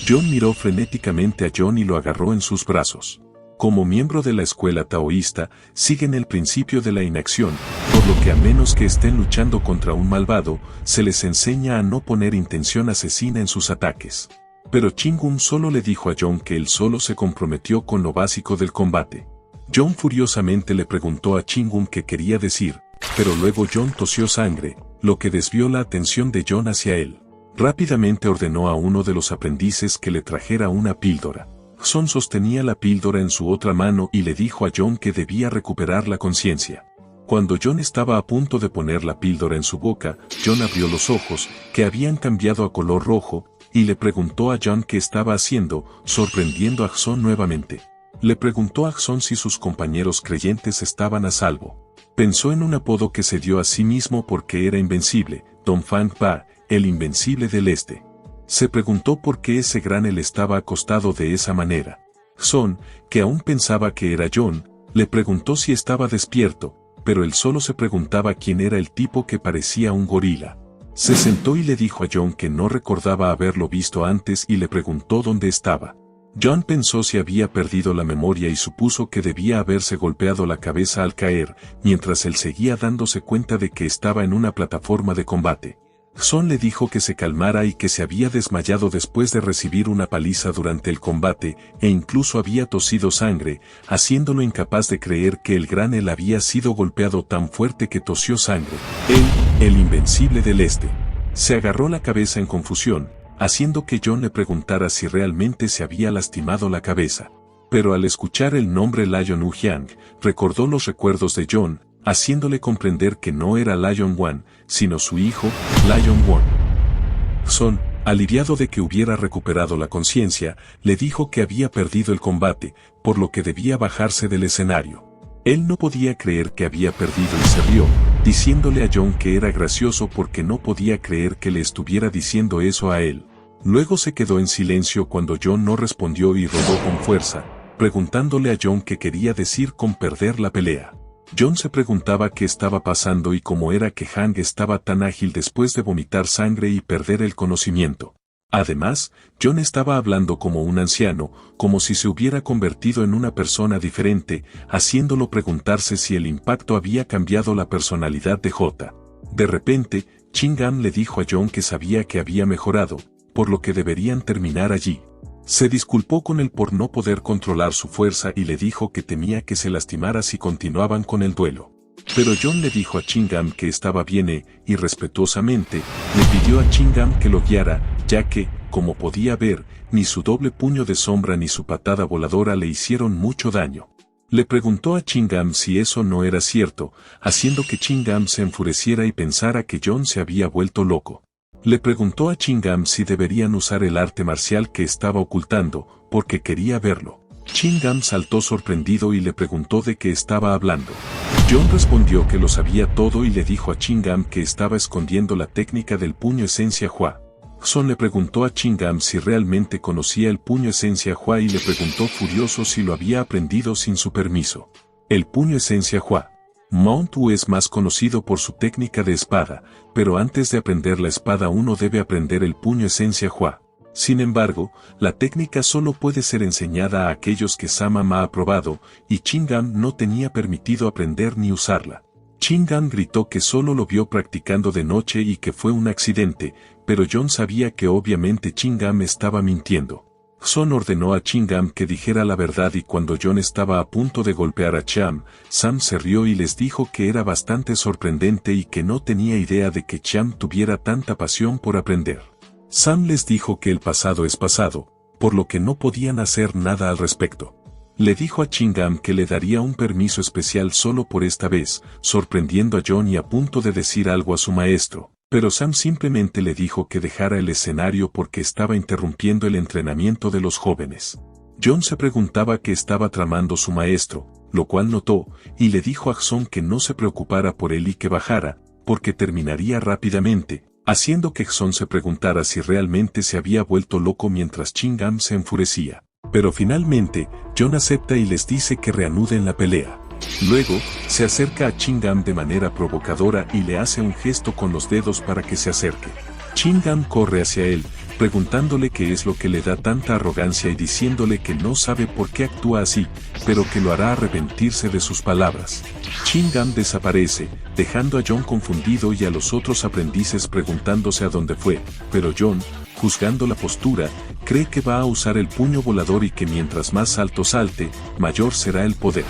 John miró frenéticamente a John y lo agarró en sus brazos. Como miembro de la escuela taoísta, siguen el principio de la inacción, por lo que a menos que estén luchando contra un malvado, se les enseña a no poner intención asesina en sus ataques. Pero Chingum solo le dijo a John que él solo se comprometió con lo básico del combate. John furiosamente le preguntó a Chingum qué quería decir, pero luego John tosió sangre, lo que desvió la atención de John hacia él. Rápidamente ordenó a uno de los aprendices que le trajera una píldora. Son sostenía la píldora en su otra mano y le dijo a John que debía recuperar la conciencia. Cuando John estaba a punto de poner la píldora en su boca, John abrió los ojos, que habían cambiado a color rojo, y le preguntó a John qué estaba haciendo, sorprendiendo a Jason nuevamente. Le preguntó a Jason si sus compañeros creyentes estaban a salvo. Pensó en un apodo que se dio a sí mismo porque era invencible, Don Fang Pa, el invencible del este. Se preguntó por qué ese gran él estaba acostado de esa manera. Jason, que aún pensaba que era John, le preguntó si estaba despierto, pero él solo se preguntaba quién era el tipo que parecía un gorila. Se sentó y le dijo a John que no recordaba haberlo visto antes y le preguntó dónde estaba. John pensó si había perdido la memoria y supuso que debía haberse golpeado la cabeza al caer, mientras él seguía dándose cuenta de que estaba en una plataforma de combate. Jason le dijo que se calmara y que se había desmayado después de recibir una paliza durante el combate, e incluso había tosido sangre, haciéndolo incapaz de creer que el gran él había sido golpeado tan fuerte que tosió sangre. Él, el invencible del este. Se agarró la cabeza en confusión, haciendo que John le preguntara si realmente se había lastimado la cabeza. Pero al escuchar el nombre Lion Wu-Hyang, recordó los recuerdos de John, haciéndole comprender que no era Lion Wan, sino su hijo, Lion Won. Son, aliviado de que hubiera recuperado la conciencia, le dijo que había perdido el combate, por lo que debía bajarse del escenario. Él no podía creer que había perdido y se rió, diciéndole a John que era gracioso porque no podía creer que le estuviera diciendo eso a él. Luego se quedó en silencio cuando John no respondió y rodó con fuerza, preguntándole a John qué quería decir con perder la pelea. John se preguntaba qué estaba pasando y cómo era que Hang estaba tan ágil después de vomitar sangre y perder el conocimiento. Además, John estaba hablando como un anciano, como si se hubiera convertido en una persona diferente, haciéndolo preguntarse si el impacto había cambiado la personalidad de J. De repente, Ching-am le dijo a John que sabía que había mejorado, por lo que deberían terminar allí. Se disculpó con él por no poder controlar su fuerza y le dijo que temía que se lastimara si continuaban con el duelo. Pero John le dijo a Ching-am que estaba bien y respetuosamente, le pidió a Ching-am que lo guiara, ya que, como podía ver, ni su doble puño de sombra ni su patada voladora le hicieron mucho daño. Le preguntó a Ching-am si eso no era cierto, haciendo que Ching-am se enfureciera y pensara que John se había vuelto loco. Le preguntó a Ching-am si deberían usar el arte marcial que estaba ocultando, porque quería verlo. Ching-am saltó sorprendido y le preguntó de qué estaba hablando. John respondió que lo sabía todo y le dijo a Ching-am que estaba escondiendo la técnica del puño esencia Hua. Son le preguntó a Ching-am si realmente conocía el puño esencia Hua y le preguntó furioso si lo había aprendido sin su permiso. El puño esencia Hua. Mount Wu es más conocido por su técnica de espada, pero antes de aprender la espada uno debe aprender el puño esencia Hua. Sin embargo, la técnica solo puede ser enseñada a aquellos que Samam ha aprobado, y Ching-am no tenía permitido aprender ni usarla. Ching-am gritó que solo lo vio practicando de noche y que fue un accidente, pero John sabía que obviamente Ching-am estaba mintiendo. Son ordenó a Ching-am que dijera la verdad y cuando John estaba a punto de golpear a Cham, Sam se rió y les dijo que era bastante sorprendente y que no tenía idea de que Cham tuviera tanta pasión por aprender. Sam les dijo que el pasado es pasado, por lo que no podían hacer nada al respecto. Le dijo a Ching-am que le daría un permiso especial solo por esta vez, sorprendiendo a John y a punto de decir algo a su maestro. Pero Sam simplemente le dijo que dejara el escenario porque estaba interrumpiendo el entrenamiento de los jóvenes. John se preguntaba qué estaba tramando su maestro, lo cual notó, y le dijo a Jason que no se preocupara por él y que bajara, porque terminaría rápidamente, haciendo que Jason se preguntara si realmente se había vuelto loco mientras Ching-am se enfurecía. Pero finalmente, John acepta y les dice que reanuden la pelea. Luego, se acerca a Ching-am de manera provocadora y le hace un gesto con los dedos para que se acerque. Ching-am corre hacia él, preguntándole qué es lo que le da tanta arrogancia y diciéndole que no sabe por qué actúa así, pero que lo hará arrepentirse de sus palabras. Ching-am desaparece, dejando a John confundido y a los otros aprendices preguntándose a dónde fue, pero John, juzgando la postura, cree que va a usar el puño volador y que mientras más alto salte, mayor será el poder.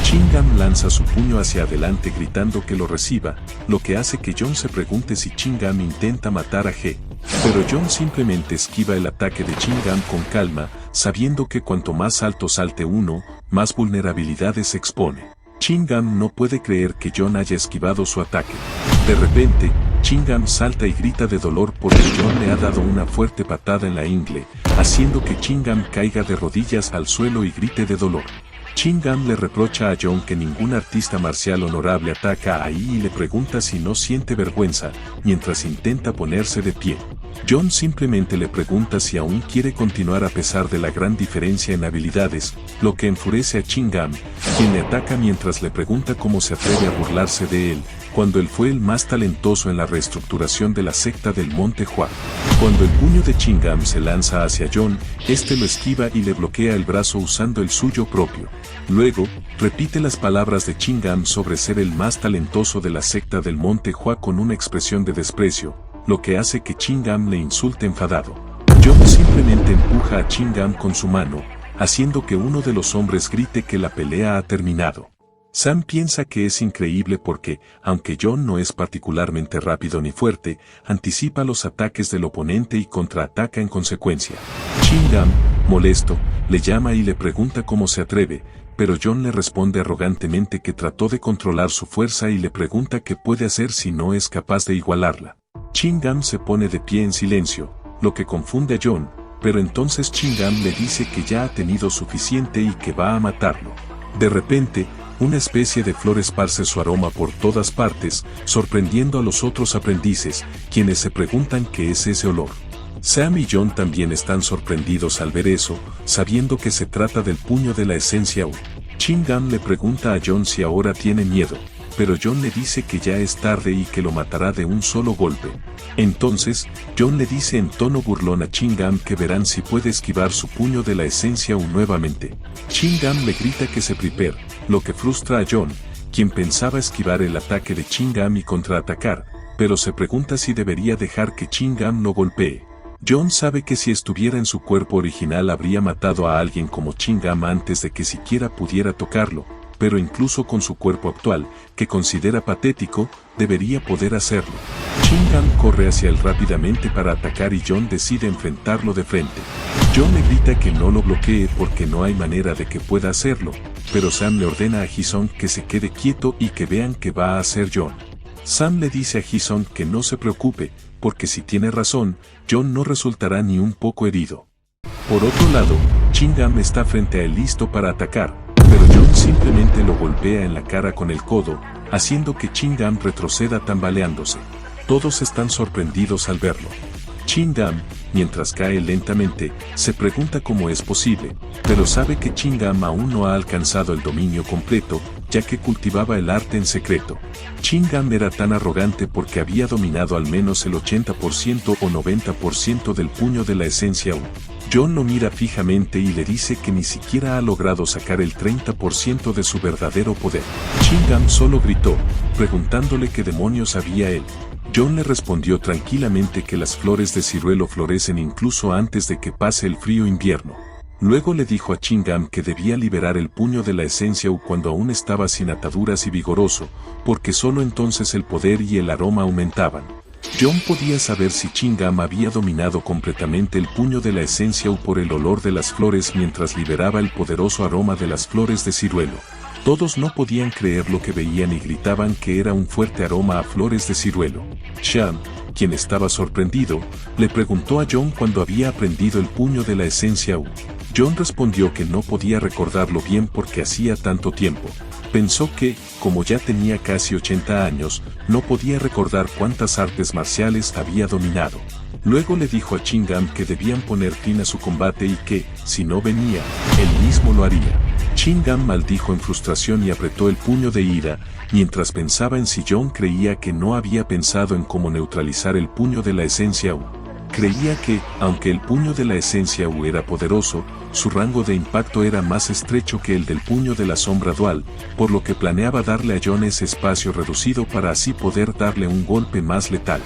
Ching-am lanza su puño hacia adelante gritando que lo reciba, lo que hace que John se pregunte si Ching-am intenta matar a G. Pero John simplemente esquiva el ataque de Ching-am con calma, sabiendo que cuanto más alto salte uno, más vulnerabilidades se expone. Ching-am no puede creer que John haya esquivado su ataque. De repente, Ching-am salta y grita de dolor porque John le ha dado una fuerte patada en la ingle, haciendo que Ching-am caiga de rodillas al suelo y grite de dolor. Ching-am le reprocha a John que ningún artista marcial honorable ataca ahí y le pregunta si no siente vergüenza, mientras intenta ponerse de pie. John simplemente le pregunta si aún quiere continuar a pesar de la gran diferencia en habilidades, lo que enfurece a Ching-am, quien le ataca mientras le pregunta cómo se atreve a burlarse de él, cuando él fue el más talentoso en la reestructuración de la secta del Monte Hua. Cuando el puño de Ching-am se lanza hacia John, este lo esquiva y le bloquea el brazo usando el suyo propio. Luego, repite las palabras de Ching-am sobre ser el más talentoso de la secta del Monte Hua con una expresión de desprecio, lo que hace que Ching-am le insulte enfadado. John simplemente empuja a Ching-am con su mano, haciendo que uno de los hombres grite que la pelea ha terminado. Sam piensa que es increíble porque, aunque John no es particularmente rápido ni fuerte, anticipa los ataques del oponente y contraataca en consecuencia. Chin-Gam, molesto, le llama y le pregunta cómo se atreve, pero John le responde arrogantemente que trató de controlar su fuerza y le pregunta qué puede hacer si no es capaz de igualarla. Chin-Gam se pone de pie en silencio, lo que confunde a John, pero entonces Chin-Gam le dice que ya ha tenido suficiente y que va a matarlo. De repente, una especie de flor esparce su aroma por todas partes, sorprendiendo a los otros aprendices, quienes se preguntan qué es ese olor. Sam y John también están sorprendidos al ver eso, sabiendo que se trata del puño de la esencia U. Chin-Gam le pregunta a John si ahora tiene miedo, pero John le dice que ya es tarde y que lo matará de un solo golpe. Entonces, John le dice en tono burlón a Chin-Gam que verán si puede esquivar su puño de la esencia U nuevamente. Chin-Gam le grita que se prepare, lo que frustra a John, quien pensaba esquivar el ataque de Chin-Gam y contraatacar, pero se pregunta si debería dejar que Chin-Gam lo golpee. John sabe que si estuviera en su cuerpo original habría matado a alguien como Chin-Gam antes de que siquiera pudiera tocarlo, pero incluso con su cuerpo actual, que considera patético, debería poder hacerlo. Chin-Gam corre hacia él rápidamente para atacar y John decide enfrentarlo de frente. John le grita que no lo bloquee porque no hay manera de que pueda hacerlo, pero Sam le ordena a Ji-Sung que se quede quieto y que vean qué va a hacer John. Sam le dice a Ji-Sung que no se preocupe, porque si tiene razón, John no resultará ni un poco herido. Por otro lado, Chin-Gam está frente a él listo para atacar, pero John simplemente lo golpea en la cara con el codo, haciendo que Chin-Gam retroceda tambaleándose. Todos están sorprendidos al verlo. Chin-Gam, mientras cae lentamente, se pregunta cómo es posible, pero sabe que Chin-Gam aún no ha alcanzado el dominio completo, ya que cultivaba el arte en secreto. Chin-Gam era tan arrogante porque había dominado al menos el 80% o 90% del puño de la esencia U. John lo mira fijamente y le dice que ni siquiera ha logrado sacar el 30% de su verdadero poder. Chin-Gam solo gritó, preguntándole qué demonios había él. John le respondió tranquilamente que las flores de ciruelo florecen incluso antes de que pase el frío invierno. Luego le dijo a Chin-Gam que debía liberar el puño de la esencia U cuando aún estaba sin ataduras y vigoroso, porque solo entonces el poder y el aroma aumentaban. John podía saber si Chin-Gam había dominado completamente el puño de la esencia U por el olor de las flores mientras liberaba el poderoso aroma de las flores de ciruelo. Todos no podían creer lo que veían y gritaban que era un fuerte aroma a flores de ciruelo. Sam, quien estaba sorprendido, le preguntó a John cuándo había aprendido el puño de la esencia U. John respondió que no podía recordarlo bien porque hacía tanto tiempo. Pensó que, como ya tenía casi 80 años, no podía recordar cuántas artes marciales había dominado. Luego le dijo a Chin-Gam que debían poner fin a su combate y que, si no venía, él mismo lo haría. Chin-Gam maldijo en frustración y apretó el puño de ira, mientras pensaba en si John creía que no había pensado en cómo neutralizar el puño de la esencia U. Creía que, aunque el puño de la esencia U era poderoso, su rango de impacto era más estrecho que el del puño de la sombra dual, por lo que planeaba darle a John ese espacio reducido para así poder darle un golpe más letal.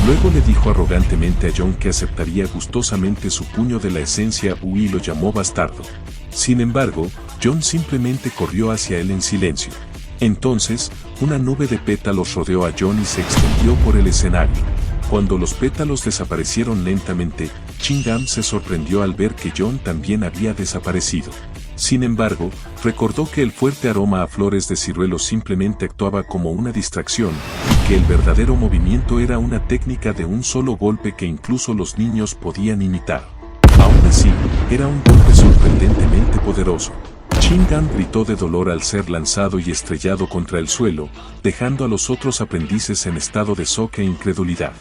Luego le dijo arrogantemente a John que aceptaría gustosamente su puño de la esencia U y lo llamó bastardo. Sin embargo, John simplemente corrió hacia él en silencio. Entonces, una nube de pétalos rodeó a John y se extendió por el escenario. Cuando los pétalos desaparecieron lentamente, Chin-Gam se sorprendió al ver que John también había desaparecido. Sin embargo, recordó que el fuerte aroma a flores de ciruelo simplemente actuaba como una distracción, y que el verdadero movimiento era una técnica de un solo golpe que incluso los niños podían imitar. Aún así, era un golpe sorprendentemente poderoso. Chin-Gam gritó de dolor al ser lanzado y estrellado contra el suelo, dejando a los otros aprendices en estado de shock e incredulidad.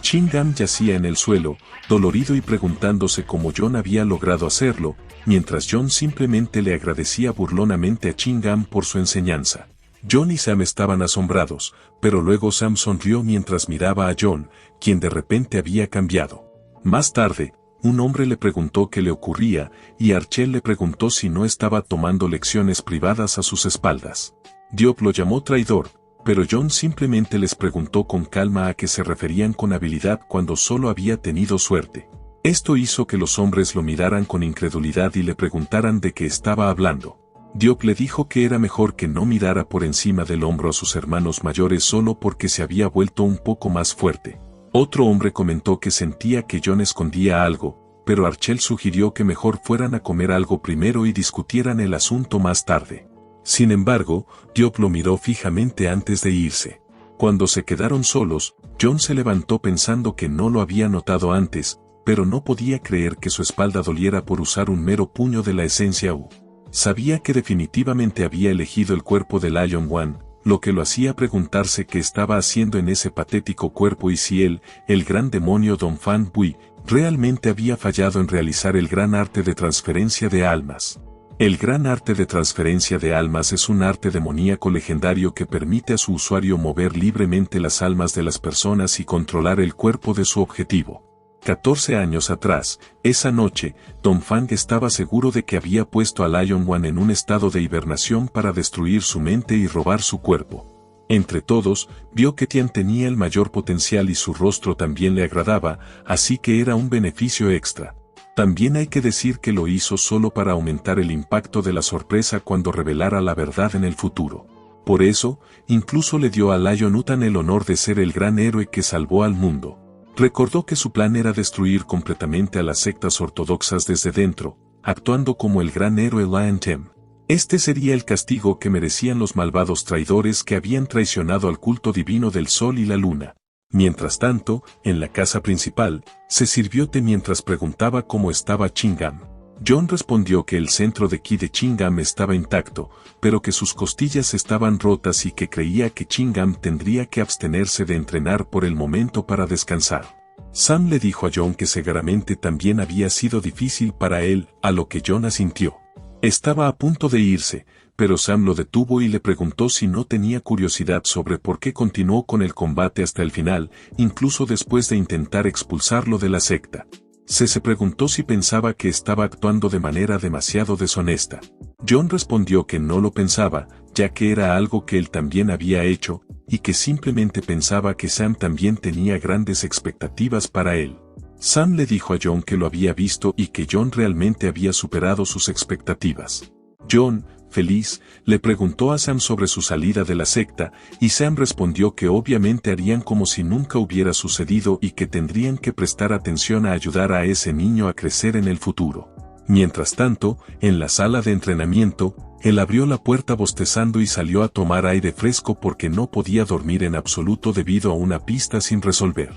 Chin-Gam yacía en el suelo, dolorido y preguntándose cómo John había logrado hacerlo, mientras John simplemente le agradecía burlonamente a Chin-Gam por su enseñanza. John y Sam estaban asombrados, pero luego Sam sonrió mientras miraba a John, quien de repente había cambiado. Más tarde, un hombre le preguntó qué le ocurría, y Archel le preguntó si no estaba tomando lecciones privadas a sus espaldas. Diop lo llamó traidor, pero John simplemente les preguntó con calma a qué se referían con habilidad cuando solo había tenido suerte. Esto hizo que los hombres lo miraran con incredulidad y le preguntaran de qué estaba hablando. Diop le dijo que era mejor que no mirara por encima del hombro a sus hermanos mayores solo porque se había vuelto un poco más fuerte. Otro hombre comentó que sentía que John escondía algo, pero Archel sugirió que mejor fueran a comer algo primero y discutieran el asunto más tarde. Sin embargo, Diop lo miró fijamente antes de irse. Cuando se quedaron solos, John se levantó pensando que no lo había notado antes, pero no podía creer que su espalda doliera por usar un mero puño de la esencia U. Sabía que definitivamente había elegido el cuerpo de Lion One, lo que lo hacía preguntarse qué estaba haciendo en ese patético cuerpo y si él, el gran demonio Don Fan Bui, realmente había fallado en realizar el gran arte de transferencia de almas. El gran arte de transferencia de almas es un arte demoníaco legendario que permite a su usuario mover libremente las almas de las personas y controlar el cuerpo de su objetivo. 14 años atrás, esa noche, Don Fang estaba seguro de que había puesto a Lion One en un estado de hibernación para destruir su mente y robar su cuerpo. Entre todos, vio que Tian tenía el mayor potencial y su rostro también le agradaba, así que era un beneficio extra. También hay que decir que lo hizo solo para aumentar el impacto de la sorpresa cuando revelara la verdad en el futuro. Por eso, incluso le dio a Lion Utan el honor de ser el gran héroe que salvó al mundo. Recordó que su plan era destruir completamente a las sectas ortodoxas desde dentro, actuando como el gran héroe Lion Tem. Este sería el castigo que merecían los malvados traidores que habían traicionado al culto divino del sol y la luna. Mientras tanto, en la casa principal, se sirvió té mientras preguntaba cómo estaba Chingam. John respondió que el centro de ki de Chingam estaba intacto, pero que sus costillas estaban rotas y que creía que Chingam tendría que abstenerse de entrenar por el momento para descansar. Sam le dijo a John que seguramente también había sido difícil para él, a lo que John asintió. Estaba a punto de irse, pero Sam lo detuvo y le preguntó si no tenía curiosidad sobre por qué continuó con el combate hasta el final, incluso después de intentar expulsarlo de la secta. Se preguntó si pensaba que estaba actuando de manera demasiado deshonesta. John respondió que no lo pensaba, ya que era algo que él también había hecho, y que simplemente pensaba que Sam también tenía grandes expectativas para él. Sam le dijo a John que lo había visto y que John realmente había superado sus expectativas. John, feliz, le preguntó a Sam sobre su salida de la secta, y Sam respondió que obviamente harían como si nunca hubiera sucedido y que tendrían que prestar atención a ayudar a ese niño a crecer en el futuro. Mientras tanto, en la sala de entrenamiento, él abrió la puerta bostezando y salió a tomar aire fresco porque no podía dormir en absoluto debido a una pista sin resolver.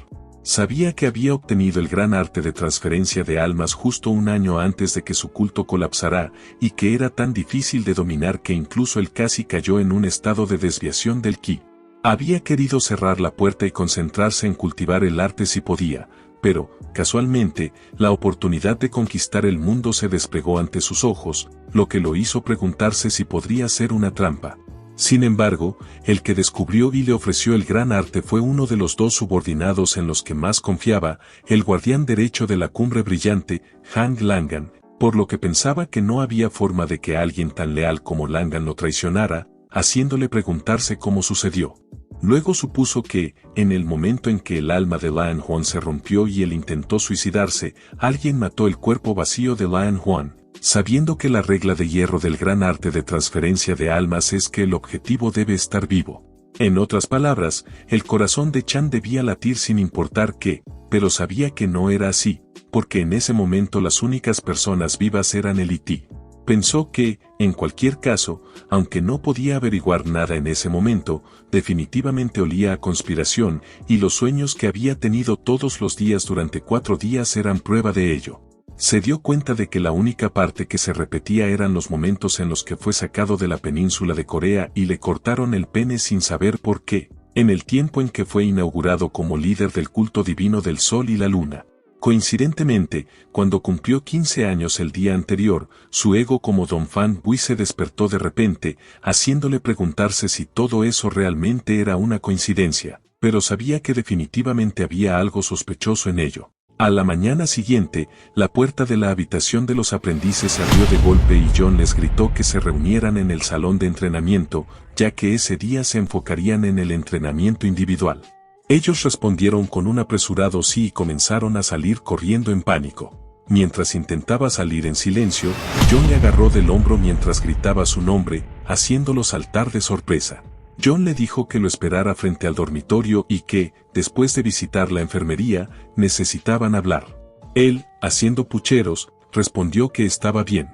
Sabía que había obtenido el gran arte de transferencia de almas justo un año antes de que su culto colapsara, y que era tan difícil de dominar que incluso él casi cayó en un estado de desviación del ki. Había querido cerrar la puerta y concentrarse en cultivar el arte si podía, pero, casualmente, la oportunidad de conquistar el mundo se desplegó ante sus ojos, lo que lo hizo preguntarse si podría ser una trampa. Sin embargo, el que descubrió y le ofreció el gran arte fue uno de los dos subordinados en los que más confiaba, el guardián derecho de la cumbre brillante, Hank Langan, por lo que pensaba que no había forma de que alguien tan leal como Langan lo traicionara, haciéndole preguntarse cómo sucedió. Luego supuso que, en el momento en que el alma de Lion Juan se rompió y él intentó suicidarse, alguien mató el cuerpo vacío de Lion Juan. Sabiendo que la regla de hierro del gran arte de transferencia de almas es que el objetivo debe estar vivo. En otras palabras, el corazón de Chan debía latir sin importar qué, pero sabía que no era así, porque en ese momento las únicas personas vivas eran él y Ti. Pensó que, en cualquier caso, aunque no podía averiguar nada en ese momento, definitivamente olía a conspiración, y los sueños que había tenido todos los días durante 4 días eran prueba de ello. Se dio cuenta de que la única parte que se repetía eran los momentos en los que fue sacado de la península de Corea y le cortaron el pene sin saber por qué, en el tiempo en que fue inaugurado como líder del culto divino del sol y la luna. Coincidentemente, cuando cumplió 15 años el día anterior, su ego como Don Fan Bui se despertó de repente, haciéndole preguntarse si todo eso realmente era una coincidencia, pero sabía que definitivamente había algo sospechoso en ello. A la mañana siguiente, la puerta de la habitación de los aprendices se abrió de golpe y John les gritó que se reunieran en el salón de entrenamiento, ya que ese día se enfocarían en el entrenamiento individual. Ellos respondieron con un apresurado sí y comenzaron a salir corriendo en pánico. Mientras intentaba salir en silencio, John le agarró del hombro mientras gritaba su nombre, haciéndolo saltar de sorpresa. John le dijo que lo esperara frente al dormitorio y que, después de visitar la enfermería, necesitaban hablar. Él, haciendo pucheros, respondió que estaba bien.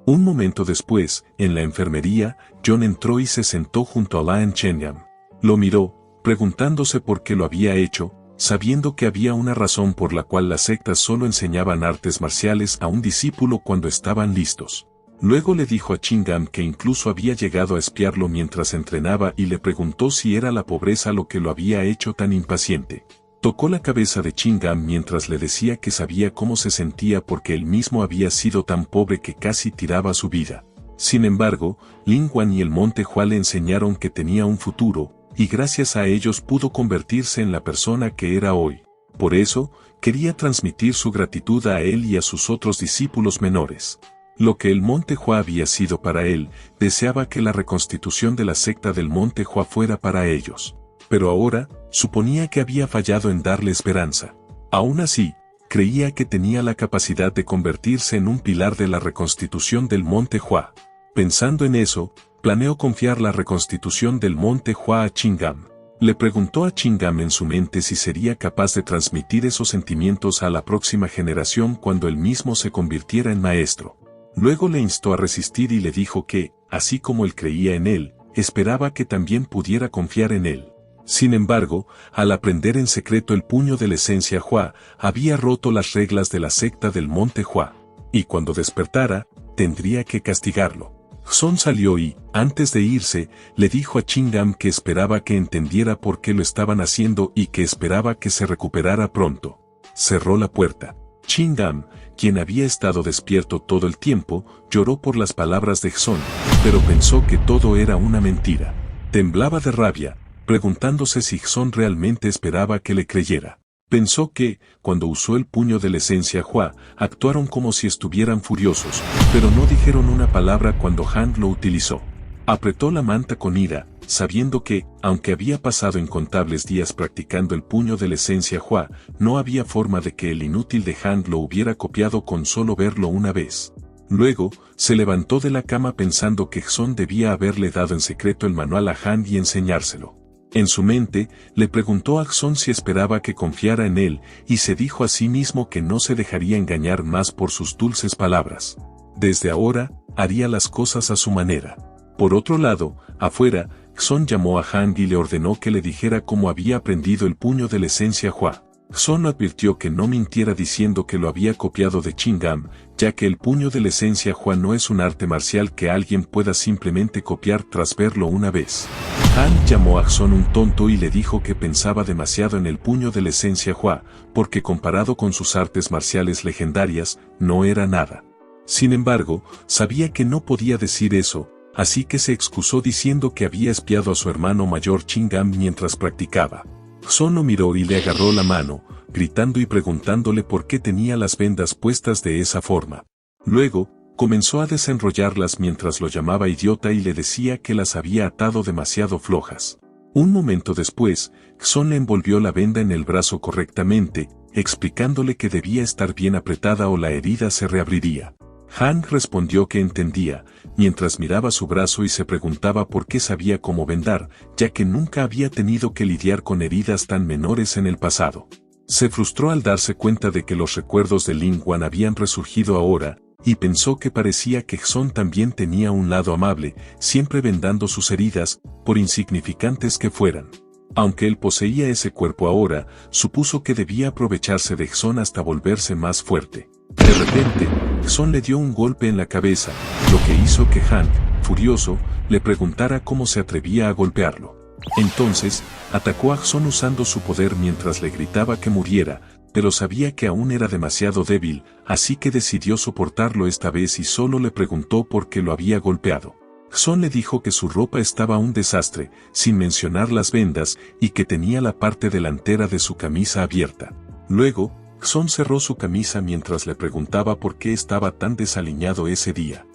Un momento después, en la enfermería, John entró y se sentó junto a Lan Chenyam. Lo miró, preguntándose por qué lo había hecho, sabiendo que había una razón por la cual las sectas solo enseñaban artes marciales a un discípulo cuando estaban listos. Luego le dijo a Chingam que incluso había llegado a espiarlo mientras entrenaba y le preguntó si era la pobreza lo que lo había hecho tan impaciente. Tocó la cabeza de Chingam mientras le decía que sabía cómo se sentía porque él mismo había sido tan pobre que casi tiraba su vida. Sin embargo, Lin Wan y el Monte Hua le enseñaron que tenía un futuro, y gracias a ellos pudo convertirse en la persona que era hoy. Por eso, quería transmitir su gratitud a él y a sus otros discípulos menores. Lo que el Monte Hua había sido para él, deseaba que la reconstitución de la secta del Monte Hua fuera para ellos. Pero ahora, suponía que había fallado en darle esperanza. Aún así, creía que tenía la capacidad de convertirse en un pilar de la reconstitución del Monte Hua. Pensando en eso, planeó confiar la reconstitución del Monte Hua a Chingam. Le preguntó a Chingam en su mente si sería capaz de transmitir esos sentimientos a la próxima generación cuando él mismo se convirtiera en maestro. Luego le instó a resistir y le dijo que, así como él creía en él, esperaba que también pudiera confiar en él. Sin embargo, al aprender en secreto el puño de la esencia Hua, había roto las reglas de la secta del Monte Hua. Y cuando despertara, tendría que castigarlo. Son salió y, antes de irse, le dijo a Chingam que esperaba que entendiera por qué lo estaban haciendo y que esperaba que se recuperara pronto. Cerró la puerta. Chingam, quien había estado despierto todo el tiempo, lloró por las palabras de Xon, pero pensó que todo era una mentira. Temblaba de rabia, preguntándose si Xon realmente esperaba que le creyera. Pensó que, cuando usó el puño de la esencia Hua, actuaron como si estuvieran furiosos, pero no dijeron una palabra cuando Han lo utilizó. Apretó la manta con ira, sabiendo que, aunque había pasado incontables días practicando el puño de la esencia Hua, no había forma de que el inútil de Han lo hubiera copiado con solo verlo una vez. Luego, se levantó de la cama pensando que Xon debía haberle dado en secreto el manual a Han y enseñárselo. En su mente, le preguntó a Xon si esperaba que confiara en él, y se dijo a sí mismo que no se dejaría engañar más por sus dulces palabras. Desde ahora, haría las cosas a su manera. Por otro lado, afuera, Xon llamó a Han y le ordenó que le dijera cómo había aprendido el puño de la esencia Hua. Xon advirtió que no mintiera diciendo que lo había copiado de Chingam, ya que el puño de la esencia Hua no es un arte marcial que alguien pueda simplemente copiar tras verlo una vez. Han llamó a Xon un tonto y le dijo que pensaba demasiado en el puño de la esencia Hua, porque comparado con sus artes marciales legendarias, no era nada. Sin embargo, sabía que no podía decir eso, así que se excusó diciendo que había espiado a su hermano mayor Chingam mientras practicaba. Xon lo miró y le agarró la mano, gritando y preguntándole por qué tenía las vendas puestas de esa forma. Luego, comenzó a desenrollarlas mientras lo llamaba idiota y le decía que las había atado demasiado flojas. Un momento después, Xon le envolvió la venda en el brazo correctamente, explicándole que debía estar bien apretada o la herida se reabriría. Han respondió que entendía, mientras miraba su brazo y se preguntaba por qué sabía cómo vendar, ya que nunca había tenido que lidiar con heridas tan menores en el pasado. Se frustró al darse cuenta de que los recuerdos de Lin Wan habían resurgido ahora, y pensó que parecía que Xon también tenía un lado amable, siempre vendando sus heridas, por insignificantes que fueran. Aunque él poseía ese cuerpo ahora, supuso que debía aprovecharse de Xon hasta volverse más fuerte. De repente, Xon le dio un golpe en la cabeza, lo que hizo que Han, furioso, le preguntara cómo se atrevía a golpearlo. Entonces, atacó a Xon usando su poder mientras le gritaba que muriera, pero sabía que aún era demasiado débil, así que decidió soportarlo esta vez y solo le preguntó por qué lo había golpeado. Xon le dijo que su ropa estaba un desastre, sin mencionar las vendas, y que tenía la parte delantera de su camisa abierta. Luego, Xon cerró su camisa mientras le preguntaba por qué estaba tan desaliñado ese día.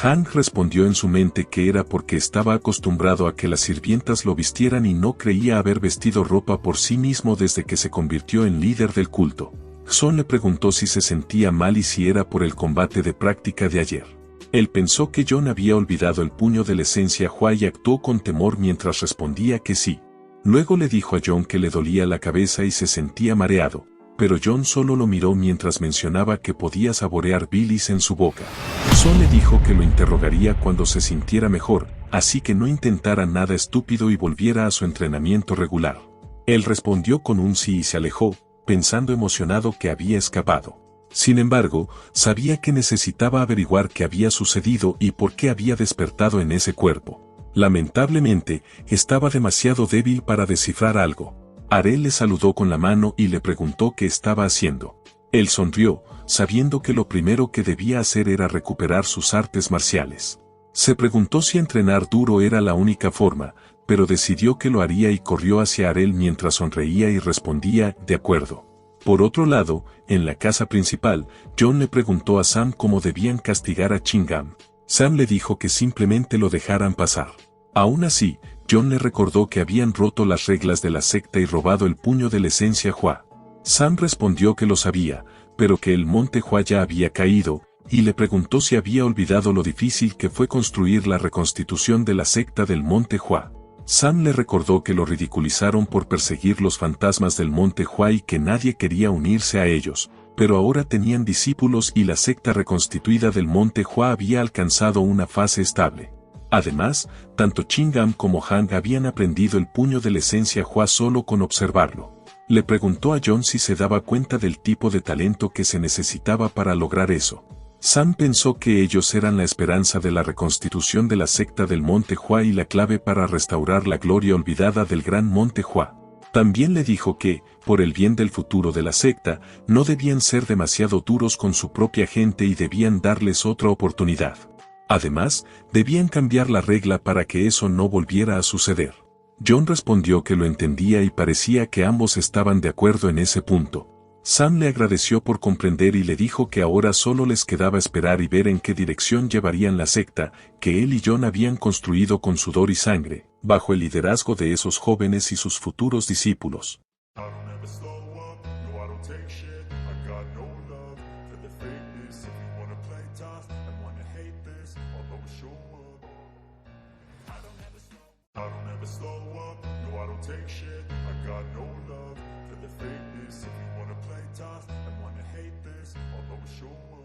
Han respondió en su mente que era porque estaba acostumbrado a que las sirvientas lo vistieran y no creía haber vestido ropa por sí mismo desde que se convirtió en líder del culto. Son le preguntó si se sentía mal y si era por el combate de práctica de ayer. Él pensó que John había olvidado el puño de la esencia Hua y actuó con temor mientras respondía que sí. Luego le dijo a John que le dolía la cabeza y se sentía mareado, pero John solo lo miró mientras mencionaba que podía saborear bilis en su boca. Son le dijo que lo interrogaría cuando se sintiera mejor, así que no intentara nada estúpido y volviera a su entrenamiento regular. Él respondió con un sí y se alejó, pensando emocionado que había escapado. Sin embargo, sabía que necesitaba averiguar qué había sucedido y por qué había despertado en ese cuerpo. Lamentablemente, estaba demasiado débil para descifrar algo. Arel le saludó con la mano y le preguntó qué estaba haciendo. Él sonrió, sabiendo que lo primero que debía hacer era recuperar sus artes marciales. Se preguntó si entrenar duro era la única forma, pero decidió que lo haría y corrió hacia Arel mientras sonreía y respondía, de acuerdo. Por otro lado, en la casa principal, John le preguntó a Sam cómo debían castigar a Chingam. Sam le dijo que simplemente lo dejaran pasar. Aún así, John le recordó que habían roto las reglas de la secta y robado el puño de la esencia Hua. Sam respondió que lo sabía, pero que el monte Hua ya había caído, y le preguntó si había olvidado lo difícil que fue construir la reconstitución de la secta del monte Hua. Sam le recordó que lo ridiculizaron por perseguir los fantasmas del monte Hua y que nadie quería unirse a ellos, pero ahora tenían discípulos y la secta reconstituida del monte Hua había alcanzado una fase estable. Además, tanto Chingam como Hang habían aprendido el puño de la esencia Hua solo con observarlo. Le preguntó a John si se daba cuenta del tipo de talento que se necesitaba para lograr eso. Sam pensó que ellos eran la esperanza de la reconstitución de la secta del monte Hua y la clave para restaurar la gloria olvidada del gran monte Hua. También le dijo que, por el bien del futuro de la secta, no debían ser demasiado duros con su propia gente y debían darles otra oportunidad. Además, debían cambiar la regla para que eso no volviera a suceder. John respondió que lo entendía y parecía que ambos estaban de acuerdo en ese punto. Sam le agradeció por comprender y le dijo que ahora solo les quedaba esperar y ver en qué dirección llevarían la secta, que él y John habían construido con sudor y sangre, bajo el liderazgo de esos jóvenes y sus futuros discípulos. Take shit, I got no love for the fakeness. If you wanna play tough and wanna hate this, I'll always show up.